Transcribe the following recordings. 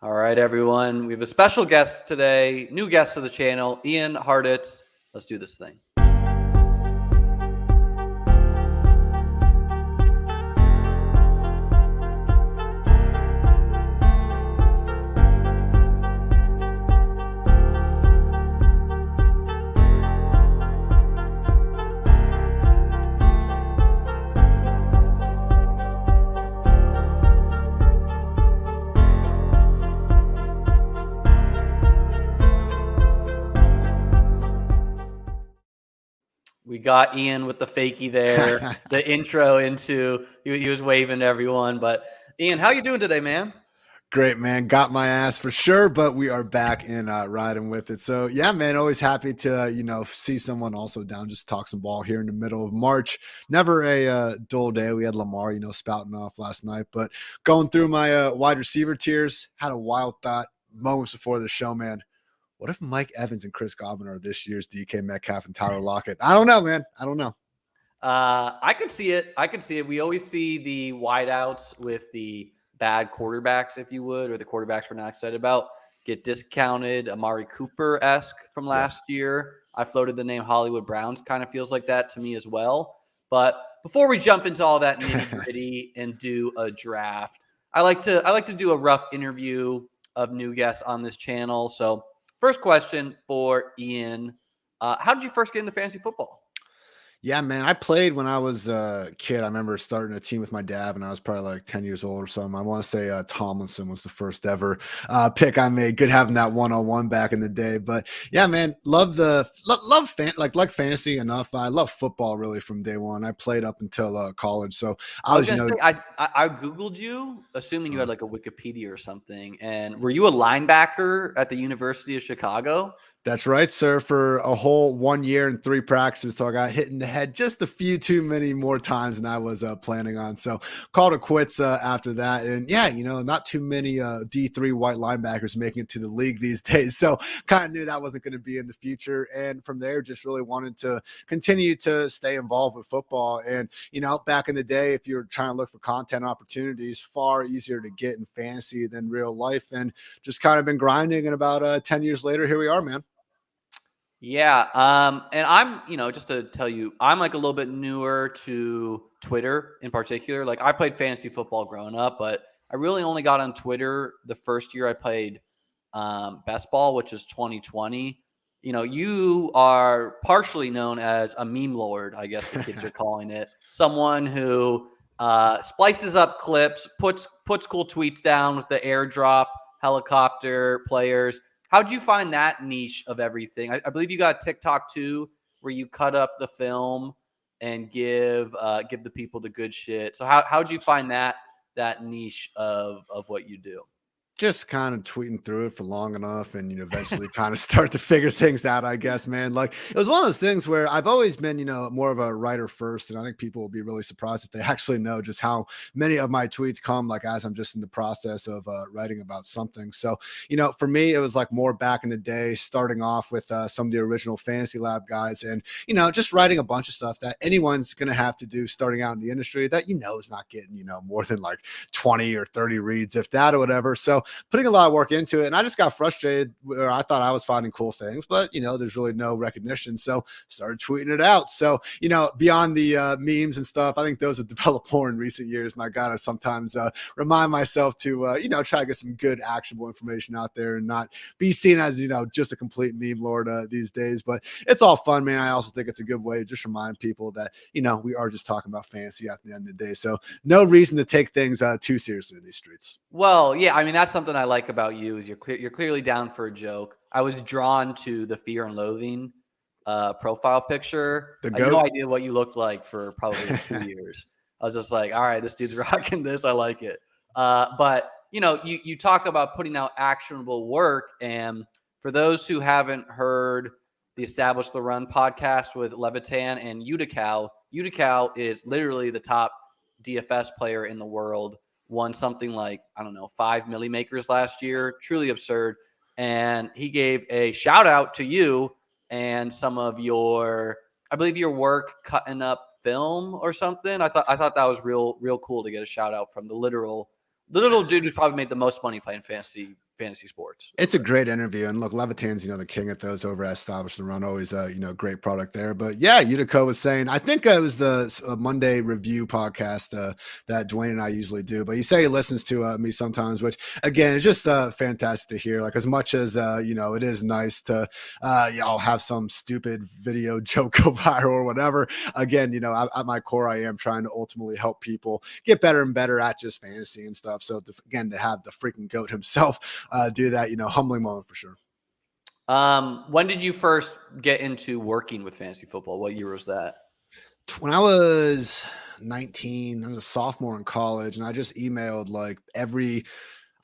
All right, everyone. We have a special guest today, new guest to the channel, Ian Hartitz. Let's do this thing. We got Ian with the fakie there, the intro into he was waving to everyone. But Ian, how you doing today, man? Great, man. Got my ass for sure, but we are back in riding with it. So yeah, man, always happy to, see someone also down, just talk some ball here in the middle of March. Never a dull day. We had Lamar, spouting off last night, but going through my wide receiver tiers, had a wild thought moments before the show, man. What if Mike Evans and Chris Godwin are this year's DK Metcalf and Tyler Lockett? I don't know, man. I don't know. I could see it. We always see the wideouts with the bad quarterbacks, if you would, or the quarterbacks we're not excited about, get discounted. Amari Cooper-esque from last year. I floated the name Hollywood Browns. Kind of feels like that to me as well. But before we jump into all that nitty-gritty and do a draft, I like to do a rough interview of new guests on this channel. So first question for Ian. How did you first get into fantasy football? Yeah, man. I played when I was a kid. I remember starting a team with my dad when I was probably like 10 years old or something. I want to say Tomlinson was the first ever pick I made. Good having that one-on-one back in the day. But yeah, man, love fantasy enough. I love football really from day one. I played up until college. So I Googled you, assuming you had like a Wikipedia or something. And were you a linebacker at the University of Chicago? That's right, sir. For a whole 1 year and 3 practices, so I got hit in the head just a few too many more times than I was planning on. So called it quits after that. And yeah, not too many D3 white linebackers making it to the league these days. So kind of knew that wasn't going to be in the future. And from there, just really wanted to continue to stay involved with football. And back in the day, if you're trying to look for content opportunities, far easier to get in fantasy than real life. And just kind of been grinding. And about 10 years later, here we are, man. Yeah. And I'm, just to tell you, I'm like a little bit newer to Twitter in particular. Like I played fantasy football growing up, but I really only got on Twitter the first year I played best ball, which is 2020. You are partially known as a meme lord, I guess the kids are calling it. Someone who splices up clips, puts cool tweets down with the airdrop, helicopter players. How'd you find that niche of everything? I believe you got TikTok too, where you cut up the film and give the people the good shit. So how'd you find that niche of what you do? Just kind of tweeting through it for long enough and eventually kind of start to figure things out, I guess, man. Like it was one of those things where I've always been more of a writer first, and I think people will be really surprised if they actually know just how many of my tweets come like as I'm just in the process of writing about something. So for me it was like more back in the day, starting off with some of the original Fantasy Lab guys, and just writing a bunch of stuff that anyone's gonna have to do starting out in the industry that is not getting more than like 20 or 30 reads, if that, or whatever. So putting a lot of work into it. And I just got frustrated where I thought I was finding cool things, but there's really no recognition. So started tweeting it out. So, beyond the memes and stuff, I think those have developed more in recent years. And I got to sometimes remind myself to, try to get some good actionable information out there and not be seen as, just a complete meme lord these days. But it's all fun, man. I also think it's a good way to just remind people that, we are just talking about fantasy at the end of the day. So no reason to take things too seriously in these streets. Well, yeah, I mean, that's something I like about you is you're clearly down for a joke. I was drawn to the Fear and Loathing profile picture. I had no idea what you looked like for probably 2 years. I was just like, all right, this dude's rocking this. I like it. But you talk about putting out actionable work. And for those who haven't heard the Establish the Run podcast with Levitan and Utica is literally the top DFS player in the world. Won something like, 5 millimakers last year. Truly absurd. And he gave a shout out to you and some of your, I believe your work cutting up film or something. I thought that was real cool to get a shout out from the little dude who's probably made the most money playing fantasy fantasy sports. It's a great interview. And look, Levitan's, the king at those over at Establish the Run. Always, great product there. But yeah, Utico was saying, I think it was the Monday review podcast that Dwayne and I usually do. But he say he listens to me sometimes, which again, is just fantastic to hear. Like as much as, it is nice to, have some stupid video joke go viral or whatever. Again, at my core, I am trying to ultimately help people get better and better at just fantasy and stuff. So again, to have the freaking GOAT himself do that, humbling moment for sure. When did you first get into working with fantasy football? What year was that? When I was 19, I was a sophomore in college, and I just emailed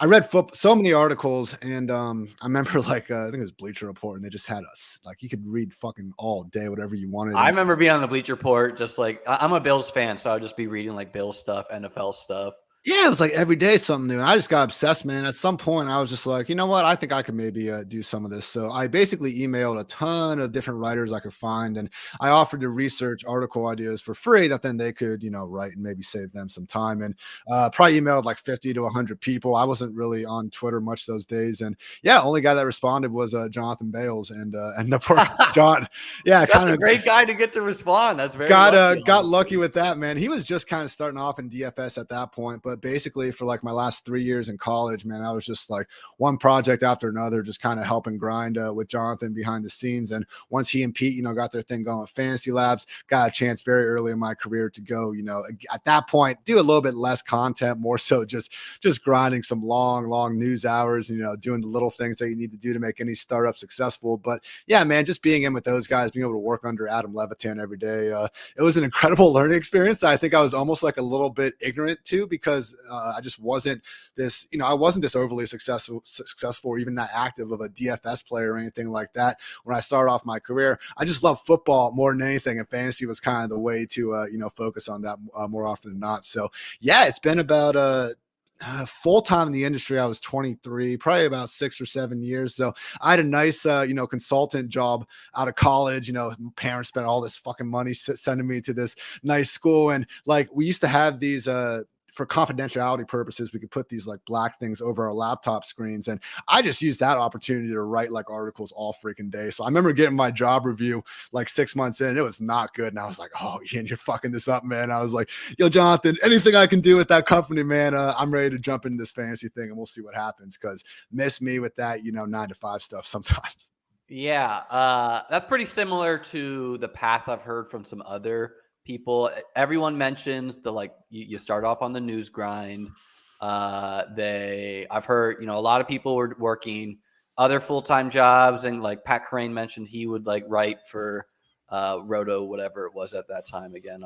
I read so many articles, and I remember I think it was Bleacher Report, and they just had us you could read fucking all day, whatever you wanted. I remember being on the Bleacher Report, just I'm a Bills fan, so I'd just be reading Bills stuff, NFL stuff. Yeah, it was every day something new. And I just got obsessed, man. At some point, I was just like, you know what? I think I could maybe do some of this. So I basically emailed a ton of different writers I could find. And I offered to research article ideas for free that then they could, write and maybe save them some time. And probably emailed 50 to 100 people. I wasn't really on Twitter much those days. And yeah, only guy that responded was Jonathan Bales. And the poor John. Yeah, kind of a great guy to get to respond. That's very got lucky with that, man. He was just kind of starting off in DFS at that point. But basically for my last 3 years in college, man, I was just one project after another, just kind of helping grind with Jonathan behind the scenes. And once he and Pete, got their thing going with Fantasy Labs, got a chance very early in my career to go, at that point, do a little bit less content, more so just grinding some long news hours, doing the little things that you need to do to make any startup successful. But yeah, man, just being in with those guys, being able to work under Adam Levitan every day, it was an incredible learning experience. I think I was almost a little bit ignorant too, because I just wasn't this, I wasn't this overly successful or even that active of a DFS player or anything like that. When I started off my career, I just loved football more than anything. And fantasy was kind of the way to, focus on that more often than not. So yeah, it's been about full time in the industry. I was 23, probably about 6 or 7 years. So I had a nice, consultant job out of college. My parents spent all this fucking money sending me to this nice school. And we used to have these, for confidentiality purposes, we could put these black things over our laptop screens. And I just used that opportunity to write articles all freaking day. So I remember getting my job review 6 months in, it was not good. And I was like, oh, Ian, you're fucking this up, man. I was like, yo, Jonathan, anything I can do with that company, man, I'm ready to jump into this fantasy thing and we'll see what happens. Cause miss me with that, 9 to 5 stuff sometimes. Yeah. That's pretty similar to the path I've heard from some other people. Everyone mentions you start off on the news grind. I've heard, a lot of people were working other full-time jobs, and Pat Crane mentioned he would write for Roto, whatever it was at that time. Again,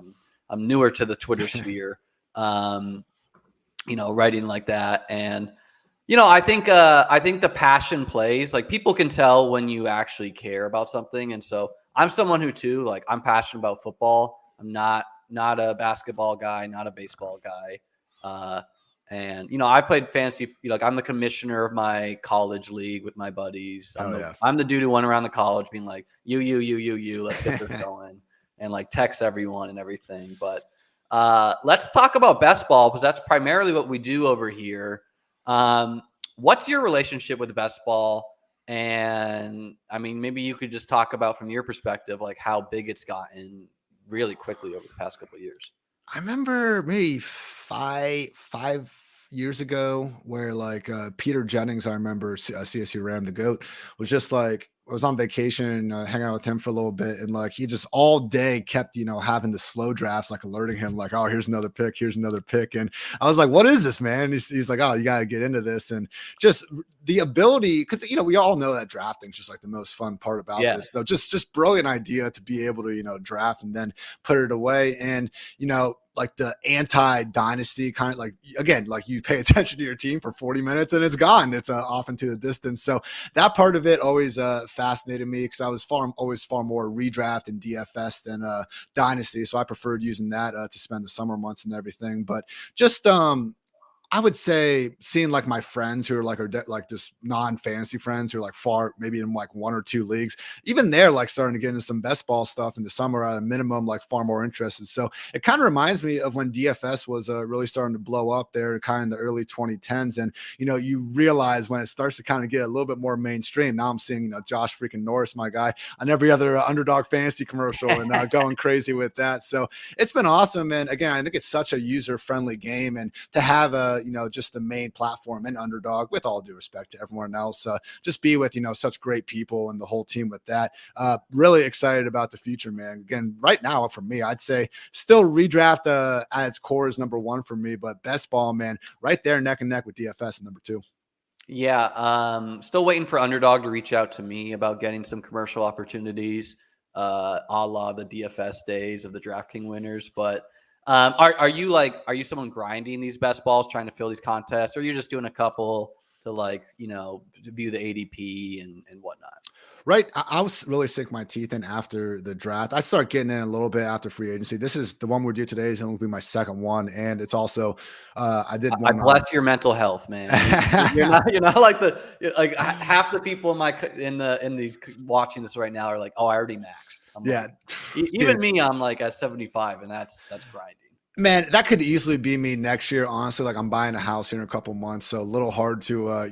I'm newer to the Twitter sphere, writing like that. And, I think the passion plays. People can tell when you actually care about something. And so I'm someone who too, I'm passionate about football. I'm not a basketball guy, not a baseball guy. And, I played fantasy, I'm the commissioner of my college league with my buddies. I'm the dude who went around the college being like, you, let's get this going, and text everyone and everything. But let's talk about best ball, because that's primarily what we do over here. What's your relationship with best ball? And I mean, maybe you could just talk about from your perspective, how big it's gotten really quickly over the past couple of years. I remember maybe five years ago where Peter Jennings, I remember CSU Ram, the GOAT, was just I was on vacation, hanging out with him for a little bit. And he just all day kept, having the slow drafts, alerting him oh, here's another pick. Here's another pick. And I was like, what is this, man? And he's like, oh, you got to get into this. And just the ability, because, we all know that drafting's just the most fun part about this, though. Just brilliant idea to be able to, draft and then put it away. And, the anti-dynasty kind of again, you pay attention to your team for 40 minutes and it's gone. It's off into the distance. So that part of it always fascinated me, because I was always far more redraft and DFS than dynasty. So I preferred using that to spend the summer months and everything. But just I would say seeing like my friends who are like just non-fantasy friends who are like far, maybe in like 1 or 2 leagues, even they're like starting to get into some best ball stuff in the summer at a minimum, like far more interested. So it kind of reminds me of when DFS was really starting to blow up there kind of in the early 2010s. And, you realize when it starts to kind of get a little bit more mainstream. Now I'm seeing, Josh freaking Norris, my guy, on every other underdog fantasy commercial and going crazy with that. So it's been awesome. And again, I think it's such a user-friendly game, and to have just the main platform and underdog, with all due respect to everyone else, just be with, such great people and the whole team with that. Really excited about the future, man. Again, right now for me, I'd say still redraft at its core is number 1 for me, but best ball, man, right there neck and neck with DFS is number 2. Yeah. Still waiting for underdog to reach out to me about getting some commercial opportunities, a la the DFS days of the DraftKings winners. But are you someone grinding these best balls, trying to fill these contests, or are you just doing a couple to view the ADP and whatnot? Right. I was really sink my teeth in after the draft. I started getting in a little bit after free agency. This is the one we're due today is going to be my second one. And it's also, I did one. I bless your mental health, man. You're not like half the people in these watching this right now are like, oh, I already maxed. Yeah. Even me, I'm like at 75, and that's grinding. Man, that could easily be me next year. Honestly, like I'm buying a house here in a couple months, so a little hard to,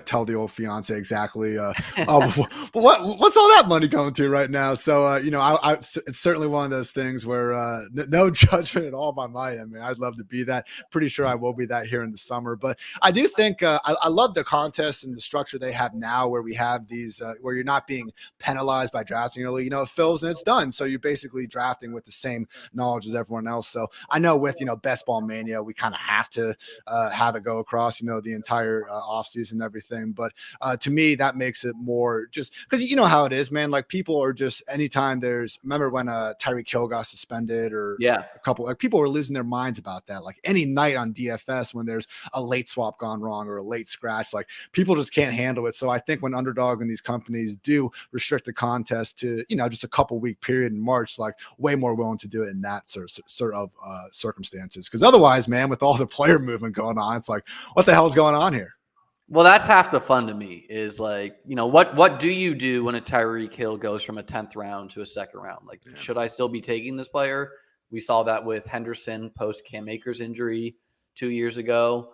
tell the old fiance exactly what's all that money going to right now. So, it's certainly one of those things where no judgment at all by my end. Man, I'd love to be that. Pretty sure I will be that here in the summer. But I do think I love the contest and the structure they have now, where we have these where you're not being penalized by drafting early. It fills and it's done. So you're basically drafting with the same knowledge as everyone else. So I know with, Best Ball Mania, we kind of have to have it go across, the entire offseason and everything. But to me, that makes it more just because you know how it is, man. Like people are just anytime remember when Tyreek Hill got suspended or a couple, like people were losing their minds about that. Like any night on DFS when there's a late swap gone wrong or a late scratch, like people just can't handle it. So I think when Underdog and these companies do restrict the contest to, just a couple week period in March, like way more willing to do it in that sort of circumstances, because otherwise, man, with all the player movement going on, it's like, what the hell is going on here? Well, that's half the fun to me is like, what do you do when a Tyreek Hill goes from a 10th round to a second round? Like, should I still be taking this player? We saw that with Henderson post Cam Akers injury 2 years ago.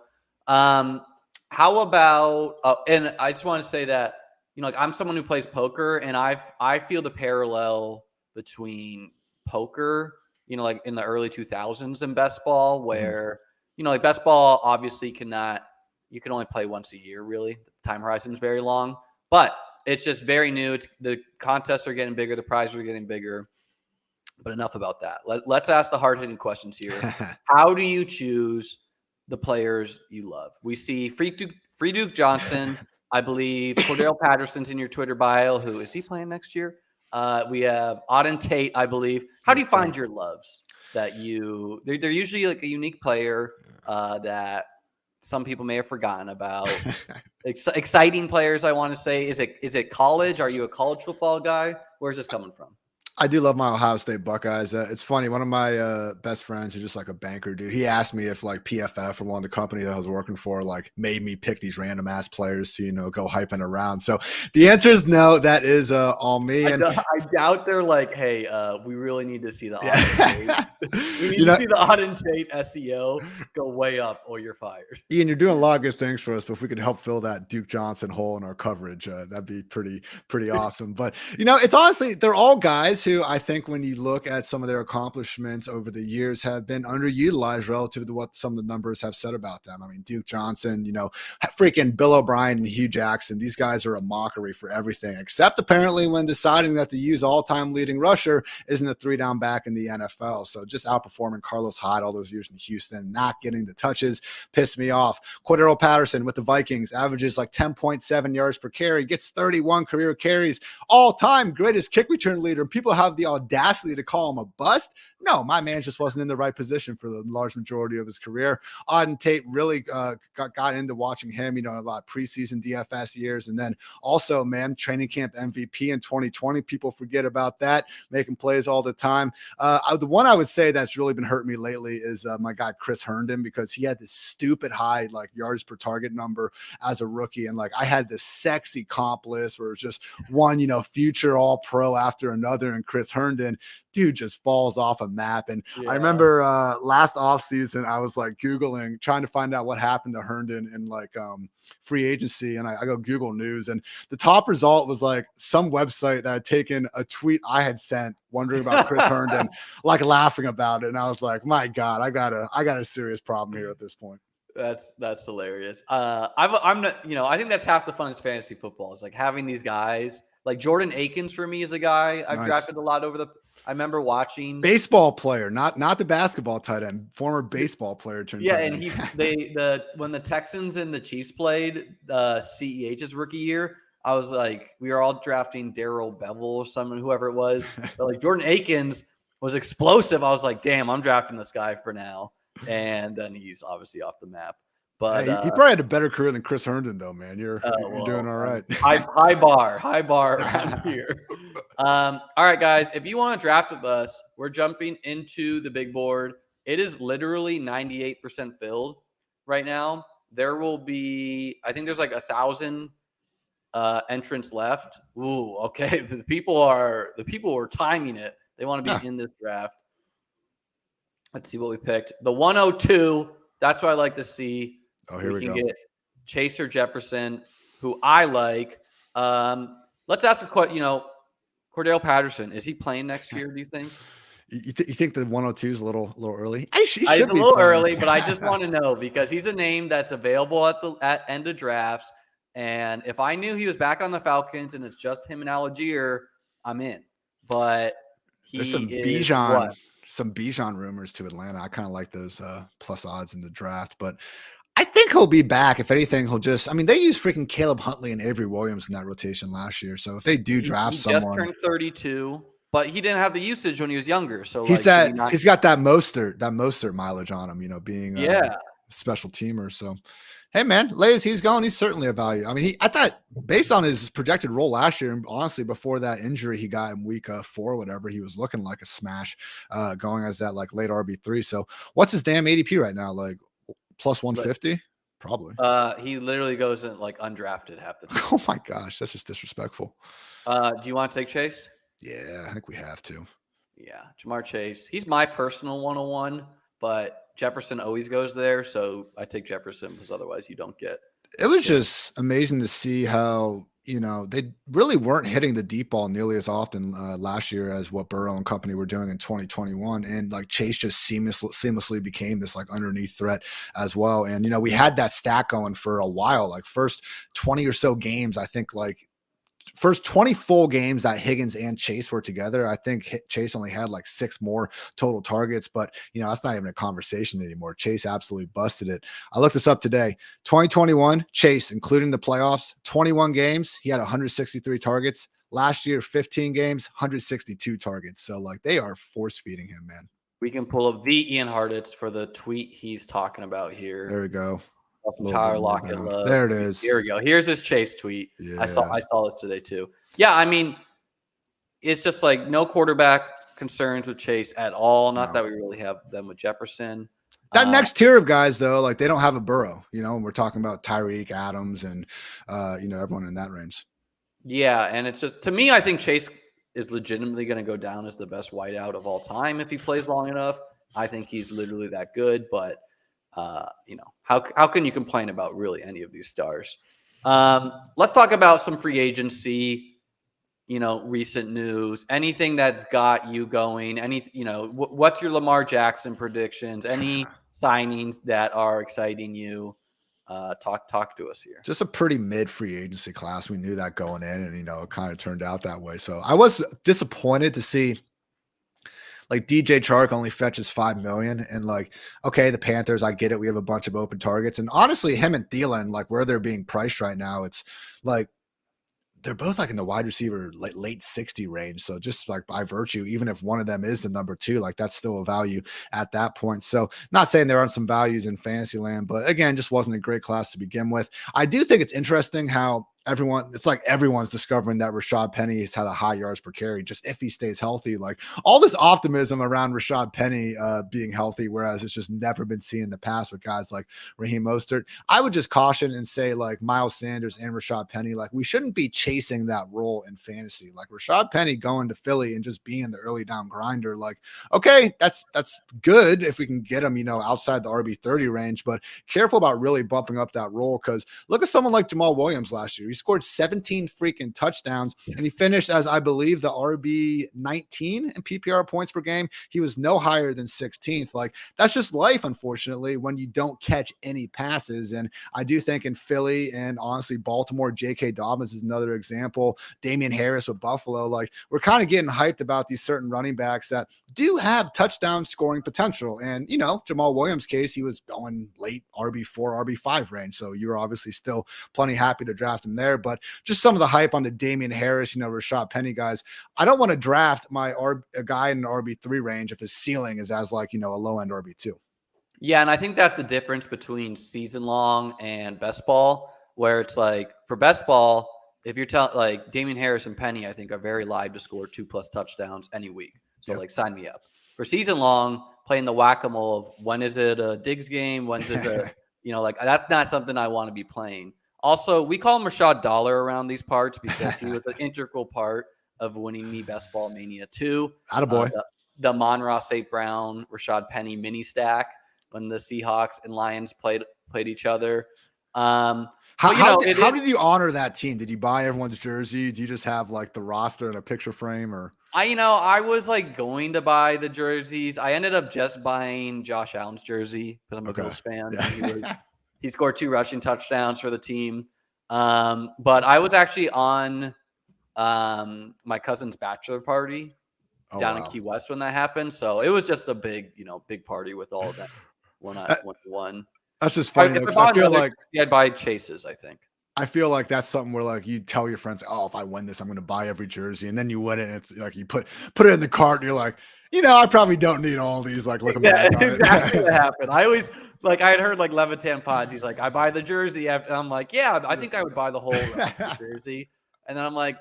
How about and I just want to say that, I'm someone who plays poker, and I feel the parallel between poker, like in the early 2000s and best ball, where, like best ball obviously you can only play once a year, really. The time horizon is very long, but it's just very new. The contests are getting bigger. The prizes are getting bigger, but enough about that. Let's ask the hard-hitting questions here. How do you choose the players you love? We see Free Duke Johnson. I believe Cordell Patterson's in your Twitter bio. Who is he playing next year? We have Auden Tate, I believe. How do you find your loves that they're usually like a unique player that some people may have forgotten about? Exciting players, I want to say. Is it college? Are you a college football guy? Where's this coming from? I do love my Ohio State Buckeyes. It's funny. One of my best friends, who's just like a banker dude, he asked me if like PFF or one of the company that I was working for, like made me pick these random ass players to, go hyping around. So the answer is no, that is all me. And I doubt they're like, hey, we really need to see the Auden Tate. We need to see the Auden Tate SEO go way up or you're fired. Ian, you're doing a lot of good things for us, but if we could help fill that Duke Johnson hole in our coverage, that'd be pretty awesome. But, it's honestly, they're all guys who I think when you look at some of their accomplishments over the years have been underutilized relative to what some of the numbers have said about them. I mean, Duke Johnson, freaking Bill O'Brien and Hugh Jackson, these guys are a mockery for everything, except apparently when deciding that to use all-time leading rusher isn't a 3-down back in the NFL. So just outperforming Carlos Hyde all those years in Houston, not getting the touches pissed me off. Cordell Patterson with the Vikings averages like 10.7 yards per carry, gets 31 career carries, all-time greatest kick return leader. People have the audacity to call him a bust. No, my man just wasn't in the right position for the large majority of his career. Auden Tate really got into watching him, a lot of preseason DFS years. And then also, man, training camp MVP in 2020. People forget about that, making plays all the time. The one I would say that's really been hurting me lately is my guy, Chris Herndon, because he had this stupid high, yards per target number as a rookie. And I had this sexy comp list where it's just one, future all pro after another. And Chris Herndon, dude, just falls off a map. And I remember last offseason, I was Googling, trying to find out what happened to Herndon in free agency. And I go Google News, and the top result was some website that had taken a tweet I had sent wondering about Chris Herndon, laughing about it. And I was like, my God, I got a serious problem here at this point. That's hilarious. I'm not, I think that's half the fun of fantasy football is having these guys. Jordan Akins for me is a guy I've drafted a lot I remember watching baseball player, not the basketball tight end, former baseball player. And when the Texans and the Chiefs played CEH's rookie year, I was we were all drafting Darrell Bevel or someone, whoever it was. But Jordan Akins was explosive. I was damn, I'm drafting this guy for now. And then he's obviously off the map. But he probably had a better career than Chris Herndon, though, man. You're doing all right. High bar around here. All right, guys. If you want to draft with us, we're jumping into the big board. It is literally 98% filled right now. There will be, I think there's 1,000 entrants left. Ooh, okay. The people are timing it. They want to be in this draft. Let's see what we picked. The 102. That's what I like to see. Oh, here we can go. Get Chaser Jefferson, who I like. Let's ask a question. Cordell Patterson, is he playing next year? Do you think? You think the 102 is a little early? It's a little early, but I just want to know because he's a name that's available at end of drafts. And if I knew he was back on the Falcons and it's just him and Algier, I'm in. But there's some Bijan rumors to Atlanta. I kind of like those plus odds in the draft, but I think he'll be back. If anything, they used freaking Caleb Huntley and Avery Williams in that rotation last year. So if they do draft someone, just turned 32, but he didn't have the usage when he was younger. So he's got that Mostert mileage on him, being a special teamer. So, hey man, late as he's going, he's certainly a value. I thought based on his projected role last year, and honestly, before that injury he got in week 4 or whatever, he was looking like a smash, going as that late RB3. So what's his damn ADP right now? Plus 150? Probably. He literally goes in undrafted half the time. Oh my gosh, that's just disrespectful. Do you want to take Chase? Yeah, I think we have to. Yeah, Jamar Chase. He's my personal 101, but Jefferson always goes there, so I take Jefferson because otherwise you don't get. It was just amazing to see how they really weren't hitting the deep ball nearly as often last year as what Burrow and company were doing in 2021. And Chase just seamlessly became this underneath threat as well. And, we had that stat going for a while, first 20 or so games, I think first 20 full games that Higgins and Chase were together. I think Chase only had 6 more total targets, but that's not even a conversation anymore. Chase absolutely busted it. I looked this up today. 2021, Chase, including the playoffs, 21 games, he had 163 targets. Last year, 15 games, 162 targets. So they are force feeding him, man. We can pull up the Ian Hartitz for the tweet he's talking about here. There we go. Tyler Lockett love. There it is. Here we go. Here's his Chase tweet. Yeah. I saw this today too. Yeah, it's just no quarterback concerns with Chase at all. Not that we really have them with Jefferson. That next tier of guys, though, they don't have a Burrow, and we're talking about Tyreek, Adams, and everyone in that range. Yeah, and it's just, to me, I think Chase is legitimately going to go down as the best wideout of all time if he plays long enough. I think he's literally that good, but how can you complain about really any of these stars? Let's talk about some free agency, recent news, anything that's got you going, what's your Lamar Jackson predictions, any signings that are exciting you? Talk to us here. Just a pretty mid free agency class. We knew that going in, and it kind of turned out that way. So I was disappointed to see DJ Chark only fetches $5 million, and okay, the Panthers, I get it. We have a bunch of open targets, and honestly, him and Thielen, where they're being priced right now, it's they're both like in the wide receiver late 60 range. So just like by virtue, even if one of them is the number 2, like that's still a value at that point. So not saying there aren't some values in fantasy land, but again, just wasn't a great class to begin with. I do think it's interesting how it's like everyone's discovering that Rashad Penny has had a high yards per carry, just if he stays healthy. Like all this optimism around Rashad Penny being healthy, whereas it's just never been seen in the past with guys like Raheem Mostert. I would just caution and say like Miles Sanders and Rashad Penny, like we shouldn't be chasing that role in fantasy. Like Rashad Penny going to Philly and just being the early down grinder, like, okay, that's good if we can get him, outside the RB30 range, but careful about really bumping up that role, because look at someone like Jamal Williams last year. He scored 17 freaking touchdowns and he finished as, I believe, the RB19 in PPR points per game. He was no higher than 16th. Like that's just life, unfortunately, when you don't catch any passes. And I do think in Philly and honestly Baltimore, J.K. Dobbins is another example. Damian Harris with Buffalo, like we're kind of getting hyped about these certain running backs that do have touchdown scoring potential. And, Jamal Williams' case, he was going late RB4, RB5 range. So you're obviously still plenty happy to draft him there. But just some of the hype on the Damian Harris, Rashad Penny guys. I don't want to draft a guy in an RB3 range if his ceiling is as like, a low end RB2. Yeah, and I think that's the difference between season long and best ball, where it's like for best ball, if you're like Damian Harris and Penny, I think are very live to score 2+ touchdowns any week. So like sign me up. For season long, playing the whack-a-mole of when is it a Diggs game, when is it like that's not something I want to be playing. Also, we call him Rashad Dollar around these parts because he was an integral part of winning me Best Ball Mania 2. Attaboy. The Monroe St. Brown, Rashad Penny mini stack when the Seahawks and Lions played each other. How did you honor that team? Did you buy everyone's jersey? Do you just have like the roster and a picture frame, or? I was like going to buy the jerseys. I ended up just buying Josh Allen's jersey because I'm a Bills fan. Yeah. He scored 2 rushing touchdowns for the team. But I was actually on my cousin's bachelor party down in Key West when that happened. So it was just a big party with all of that when I won. That's just funny. I feel like I'd buy Chase's, I think. I feel like that's something where like you tell your friends, oh, if I win this, I'm going to buy every jersey. And then you win it. And it's like you put it in the cart and you're like, I probably don't need all these. Like, look at exactly what happened. I always like I had heard like Levitan Pods. He's like, I buy the jersey. And I'm like, yeah, I think I would buy the whole jersey. And then I'm like,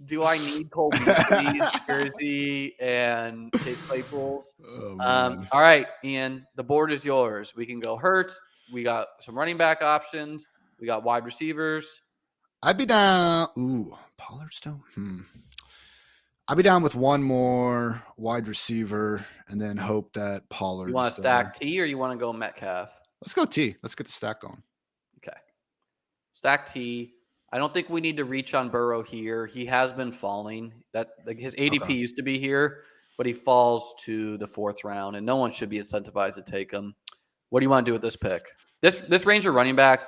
do I need Cole Beasley's jersey and Chase Claypool's? All right, Ian, the board is yours. We can go Hurts. We got some running back options. We got wide receivers. I'd be down. Ooh, Pollard still? I'd be down with one more wide receiver and then hope that Pollard. You want to stack T or you want to go Metcalf? Let's go T. Let's get the stack going. Okay. Stack T. I don't think we need to reach on Burrow here. He has been falling. That like his ADP used to be here, but he falls to the 4th round, and no one should be incentivized to take him. What do you want to do with this pick? This range of running backs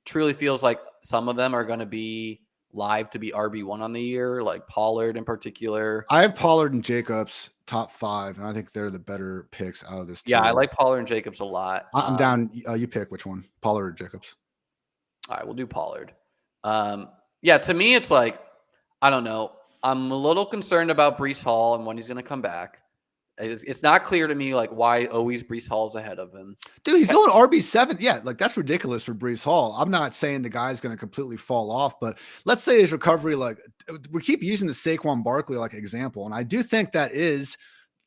truly feels like some of them are going to be live to be RB1 on the year, like Pollard in particular. I have Pollard and Jacobs top 5, and I think they're the better picks out of this team. Yeah, I like Pollard and Jacobs a lot. I'm down. You pick which one, Pollard or Jacobs. All right, we'll do Pollard. Yeah, to me, it's like, I don't know. I'm a little concerned about Breece Hall and when he's going to come back. It's not clear to me like why always Breece Hall's ahead of him. Dude, he's going RB7. Yeah, like that's ridiculous for Breece Hall. I'm not saying the guy's going to completely fall off, but let's say his recovery, like we keep using the Saquon Barkley like example, and I do think that is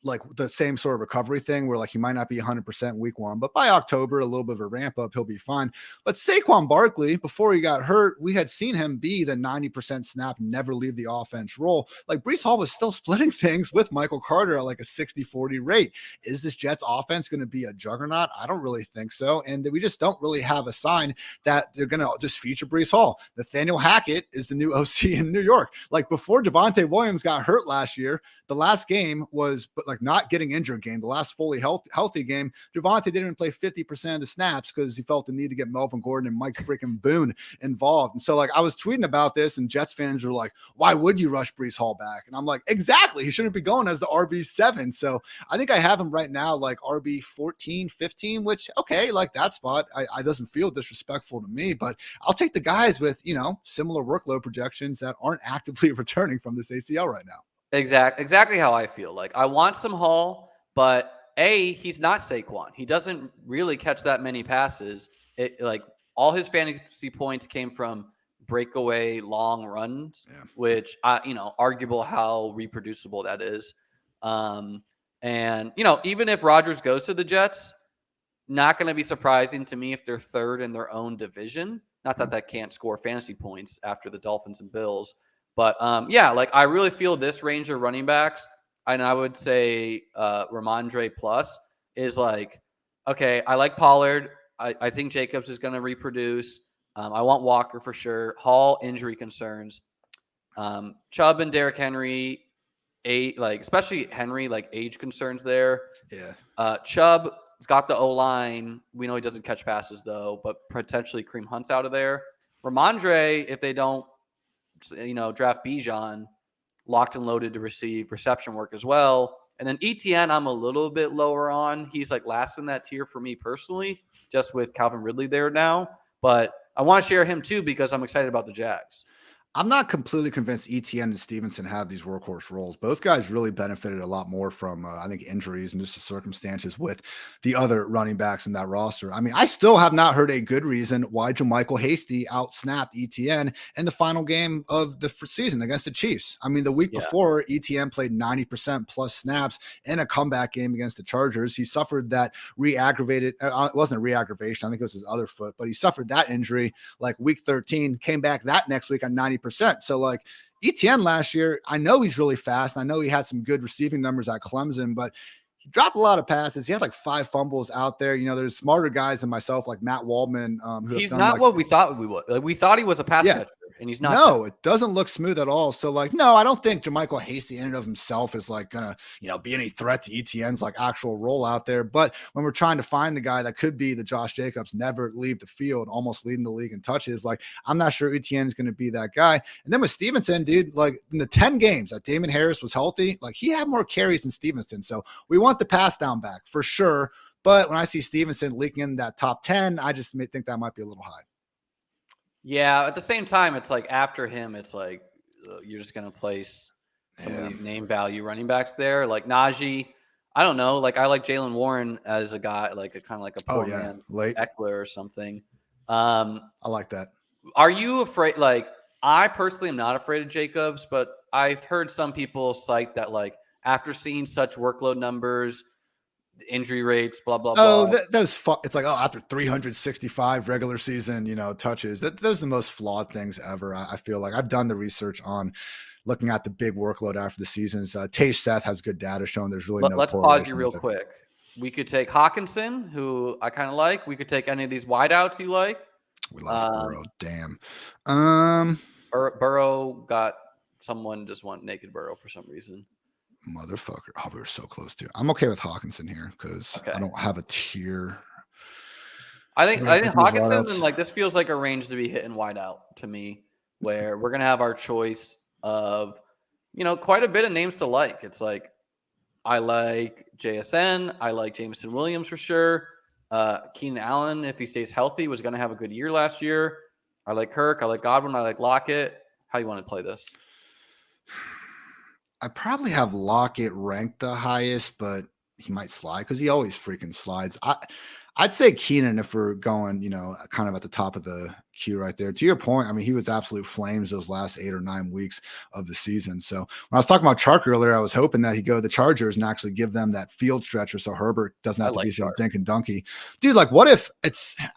like the same sort of recovery thing where like he might not be 100% week 1, but by October, a little bit of a ramp up, he'll be fine. But Saquon Barkley, before he got hurt, we had seen him be the 90% snap, never leave the offense role. Like Breece Hall was still splitting things with Michael Carter at like a 60-40 rate. Is this Jets offense going to be a juggernaut? I don't really think so. And we just don't really have a sign that they're going to just feature Breece Hall. Nathaniel Hackett is the new OC in New York. Like before Javonte Williams got hurt last year, the last game was like like not getting injured game, the last fully healthy game, Javonte didn't even play 50% of the snaps because he felt the need to get Melvin Gordon and Mike freaking Boone involved. And so like I was tweeting about this and Jets fans were like, why would you rush Breece Hall back? And I'm like, exactly. He shouldn't be going as the RB7. So I think I have him right now like RB 14, 15, which okay, like that spot, I doesn't feel disrespectful to me, but I'll take the guys with, similar workload projections that aren't actively returning from this ACL right now. Exactly how I feel. Like I want some Hall, but he's not Saquon. He doesn't really catch that many passes. Like all his fantasy points came from breakaway long runs, which arguable how reproducible that is. And even if Rodgers goes to the Jets, not going to be surprising to me if they're third in their own division. Not that can't score fantasy points after the Dolphins and Bills. But, like I really feel this range of running backs, and I would say Ramondre plus is like, okay, I like Pollard. I think Jacobs is going to reproduce. I want Walker for sure. Hall, injury concerns. Chubb and Derrick Henry, especially Henry, like age concerns there. Yeah. Chubb has got the O-line. We know he doesn't catch passes, though, but potentially Kareem Hunt's out of there. Ramondre, if they don't, draft Bijan, locked and loaded to receive reception work as well. And then ETN, I'm a little bit lower on. He's like last in that tier for me personally, just with Calvin Ridley there now. But I want to share him too because I'm excited about the Jags. I'm not completely convinced ETN and Stevenson have these workhorse roles. Both guys really benefited a lot more from, I think, injuries and just the circumstances with the other running backs in that roster. I mean, I still have not heard a good reason why JaMychal Hasty outsnapped ETN in the final game of the season against the Chiefs. I mean, the week before, ETN played 90% plus snaps in a comeback game against the Chargers. He suffered that it wasn't a re-aggravation. I think it was his other foot, but he suffered that injury like week 13, came back that next week on 90%. So like ETN last year, I know he's really fast. I know he had some good receiving numbers at Clemson, but he dropped a lot of passes. He had like 5 fumbles out there. There's smarter guys than myself, like Matt Waldman. He's not what we thought we would. Like, we thought he was a pass catcher, and he's not. No, it doesn't look smooth at all. So like, no, I don't think JaMychal Hasty in and of himself is like gonna, be any threat to ETN's like actual role out there. But when we're trying to find the guy that could be the Josh Jacobs, never leave the field, almost leading the league in touches, like I'm not sure ETN is going to be that guy. And then with Stevenson, dude, like in the 10 games that Damon Harris was healthy, like he had more carries than Stevenson. So we want the pass down back for sure. But when I see Stevenson leaking in that top 10, I just think that might be a little high. Yeah, at the same time, it's like after him, it's like you're just going to place some of these name value running backs there. Like Najee, I don't know. Like I like Jalen Warren as a guy, like a kind of like a poor man, late Eckler or something. I like that. Are you afraid? Like I personally am not afraid of Jacobs, but I've heard some people cite that like after seeing such workload numbers, injury rates, blah, blah, blah. It's like, after 365 regular season, touches, those are the most flawed things ever. I feel like I've done the research on looking at the big workload after the seasons. Tage Seth has good data showing there's really no. Let's pause you real quick. We could take Hawkinson, who I kind of like. We could take any of these wideouts you like. We lost Burrow. Damn. Burrow got someone just want naked Burrow for some reason. Motherfucker. Oh, we were so close to. I'm okay with Hawkinson here because I don't have a tier. I think Hawkinson and like this feels like a range to be hitting wide out to me, where we're gonna have our choice of, quite a bit of names to like. It's like I like JSN, I like Jameson Williams for sure. Keenan Allen, if he stays healthy, was gonna have a good year last year. I like Kirk, I like Godwin, I like Lockett. How do you want to play this? I probably have Lockett ranked the highest, but he might slide because he always freaking slides. I'd say Keenan if we're going, kind of at the top of the queue right there. To your point, I mean, he was absolute flames those last 8 or 9 weeks of the season. So when I was talking about Chark earlier, I was hoping that he'd go to the Chargers and actually give them that field stretcher so Herbert doesn't have to be so dink and dunky. Dude, like what if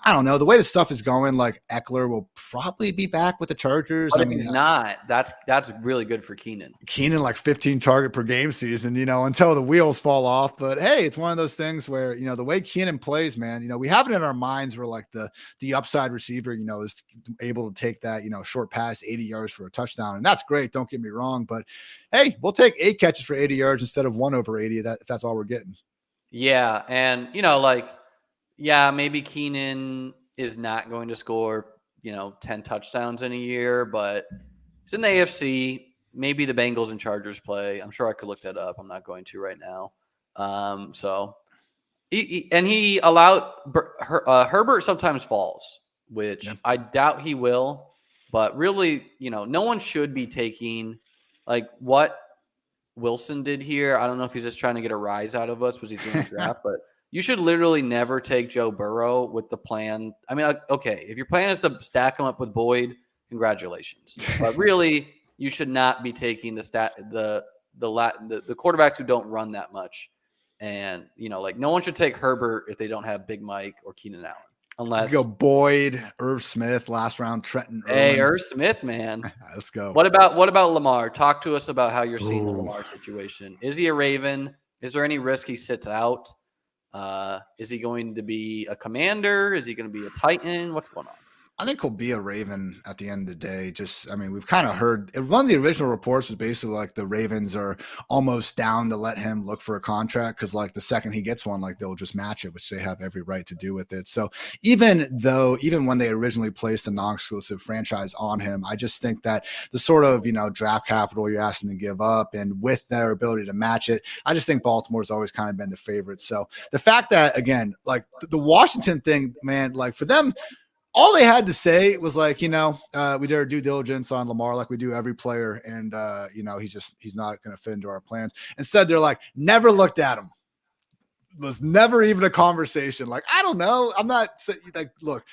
I don't know, the way the stuff is going, like Eckler will probably be back with the Chargers. But if he's not, that's really good for Keenan. Keenan, like 15 target per game season, until the wheels fall off. But hey, it's one of those things where, the way Keenan plays, man, we have it in our minds where like the upside receiver, is was able to take that, short pass, 80 yards for a touchdown. And that's great. Don't get me wrong. But hey, we'll take 8 catches for 80 yards instead of 1 over 80. If that's all we're getting. Yeah. And, maybe Keenan is not going to score, 10 touchdowns in a year, but it's in the AFC. Maybe the Bengals and Chargers play. I'm sure I could look that up. I'm not going to right now. He allowed Herbert sometimes falls, which I doubt he will. But really, no one should be taking like what Wilson did here. I don't know if he's just trying to get a rise out of us, was he doing a draft, but you should literally never take Joe Burrow with the plan. I mean, okay, if your plan is to stack him up with Boyd, congratulations. But really, you should not be taking the quarterbacks who don't run that much. And, no one should take Herbert if they don't have Big Mike or Keenan Allen. Unless let's go Boyd, Irv Smith, last round, Trenton Irwin. Hey, Irv Smith, man. Let's go. What about Lamar? Talk to us about how you're seeing the Lamar situation. Is he a Raven? Is there any risk he sits out? Is he going to be a Commander? Is he going to be a Titan? What's going on? I think he'll be a Raven at the end of the day. We've kind of heard one of the original reports was basically like the Ravens are almost down to let him look for a contract because like the second he gets one, like they'll just match it, which they have every right to do with it. So even when they originally placed a non-exclusive franchise on him, I just think that the sort of, draft capital you're asking to give up and with their ability to match it, I just think Baltimore's always kind of been the favorite. So the fact that, again, like the Washington thing, man, like for them, all they had to say was like, we did our due diligence on Lamar like we do every player. And, he's not going to fit into our plans. Instead, they're like, never looked at him. Was never even a conversation. Like, I don't know. I'm not like, look,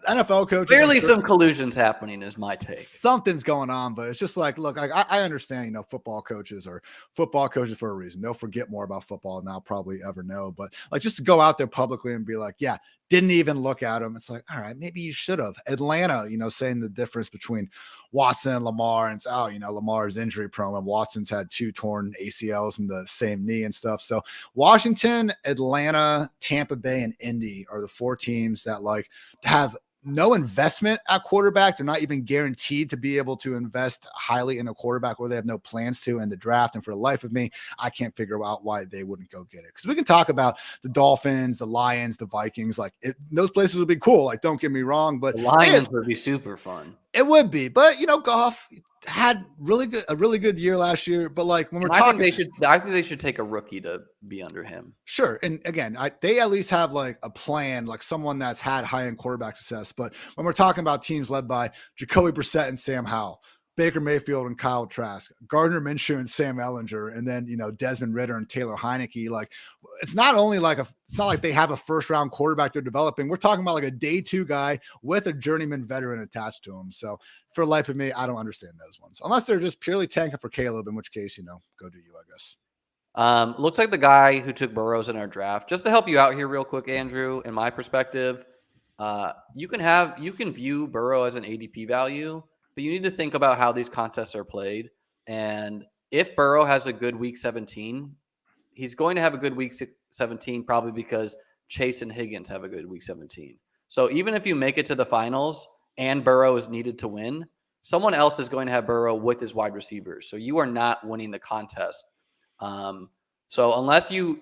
NFL coach. Clearly some collusions happening is my take. Something's going on, but it's just like, look, I understand, football coaches are football coaches for a reason. They'll forget more about football than I'll probably ever know. But like, just to go out there publicly and be like, yeah, didn't even look at him. It's like, all right, maybe you should have. Atlanta, saying the difference between Watson and Lamar and Lamar's injury prone and Watson's had 2 torn ACLs in the same knee and stuff. So Washington, Atlanta, Tampa Bay, and Indy are the 4 teams that like have no investment at quarterback. They're not even guaranteed to be able to invest highly in a quarterback, or they have no plans to in the draft. And for the life of me, I can't figure out why they wouldn't go get it. Because we can talk about the Dolphins, the Lions, the Vikings. Like those places would be cool. Like, don't get me wrong, but the Lions would be super fun. It would be, but Goff had a really good year last year. But like when we're talking, I think they should take a rookie to be under him. Sure, and again, they at least have like a plan, like someone that's had high-end quarterback success. But when we're talking about teams led by Jacoby Brissett and Sam Howell, Baker Mayfield and Kyle Trask, Gardner Minshew and Sam Ehlinger, and then Desmond Ridder and Taylor Heineke. Like, it's not like they have a first-round quarterback they're developing. We're talking about like a day 2 guy with a journeyman veteran attached to him. So for the life of me, I don't understand those ones unless they're just purely tanking for Caleb, in which case, go do you, I guess. Looks like the guy who took Burrows in our draft. Just to help you out here real quick, Andrew, in my perspective, you can view Burrow as an ADP value, but you need to think about how these contests are played. And if Burrow has a good week 17, he's going to have a good week 17 probably because Chase and Higgins have a good week 17. So even if you make it to the finals and Burrow is needed to win, someone else is going to have Burrow with his wide receivers. So you are not winning the contest. So unless you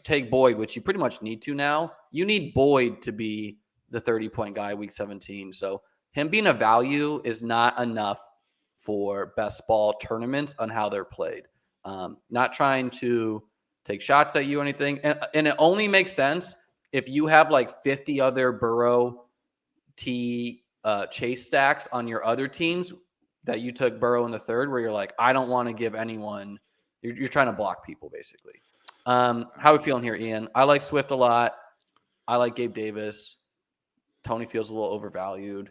take Boyd, which you pretty much need to now, you need Boyd to be the 30-point guy week 17. So him being a value is not enough for best ball tournaments on how they're played. Not trying to take shots at you or anything. And it only makes sense if you have like 50 other Burrow Chase stacks on your other teams that you took Burrow in the 3rd, where you're like, I don't want to give anyone. You're trying to block people, basically. How are we feeling here, Ian? I like Swift a lot. I like Gabe Davis. Tony feels a little overvalued.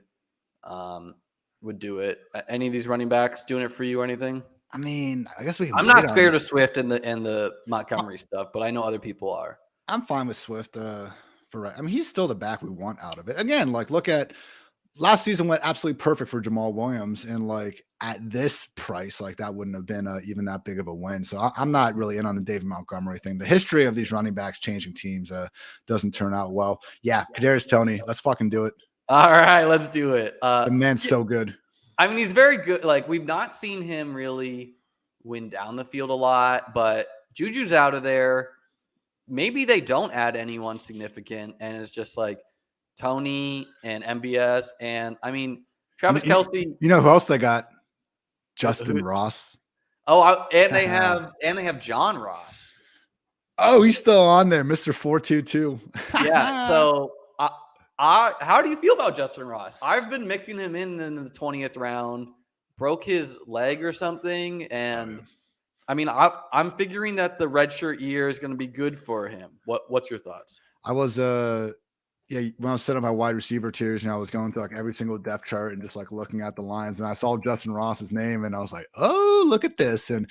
Would do it. Any of these running backs doing it for you or anything? I mean, I guess we can. I'm not scared of Swift and the Montgomery stuff, but I know other people are. I'm fine with Swift. He's still the back we want out of it. Again, like look at last season went absolutely perfect for Jamal Williams, and like at this price, like that wouldn't have been even that big of a win. So I'm not really in on the David Montgomery thing. The history of these running backs changing teams doesn't turn out well. Yeah, Kadarius Toney, let's fucking do it. All right, let's do it. The man's so good. I mean, he's very good. Like, we've not seen him really win down the field a lot, but Juju's out of there. Maybe they don't add anyone significant, and it's just like Tony and MBS. And I mean, Travis Kelce. You know who else they got? Justin Ross. Oh, and they have John Ross. Oh, he's still on there, Mr. 422. Yeah. So, how do you feel about Justin Ross? I've been mixing him in the 20th round. Broke his leg or something, and I mean, I'm figuring that the redshirt year is going to be good for him. What's your thoughts? I was when I was setting up my wide receiver tiers, I was going through like every single depth chart and just like looking at the lines, and I saw Justin Ross's name, and I was like, oh, look at this. And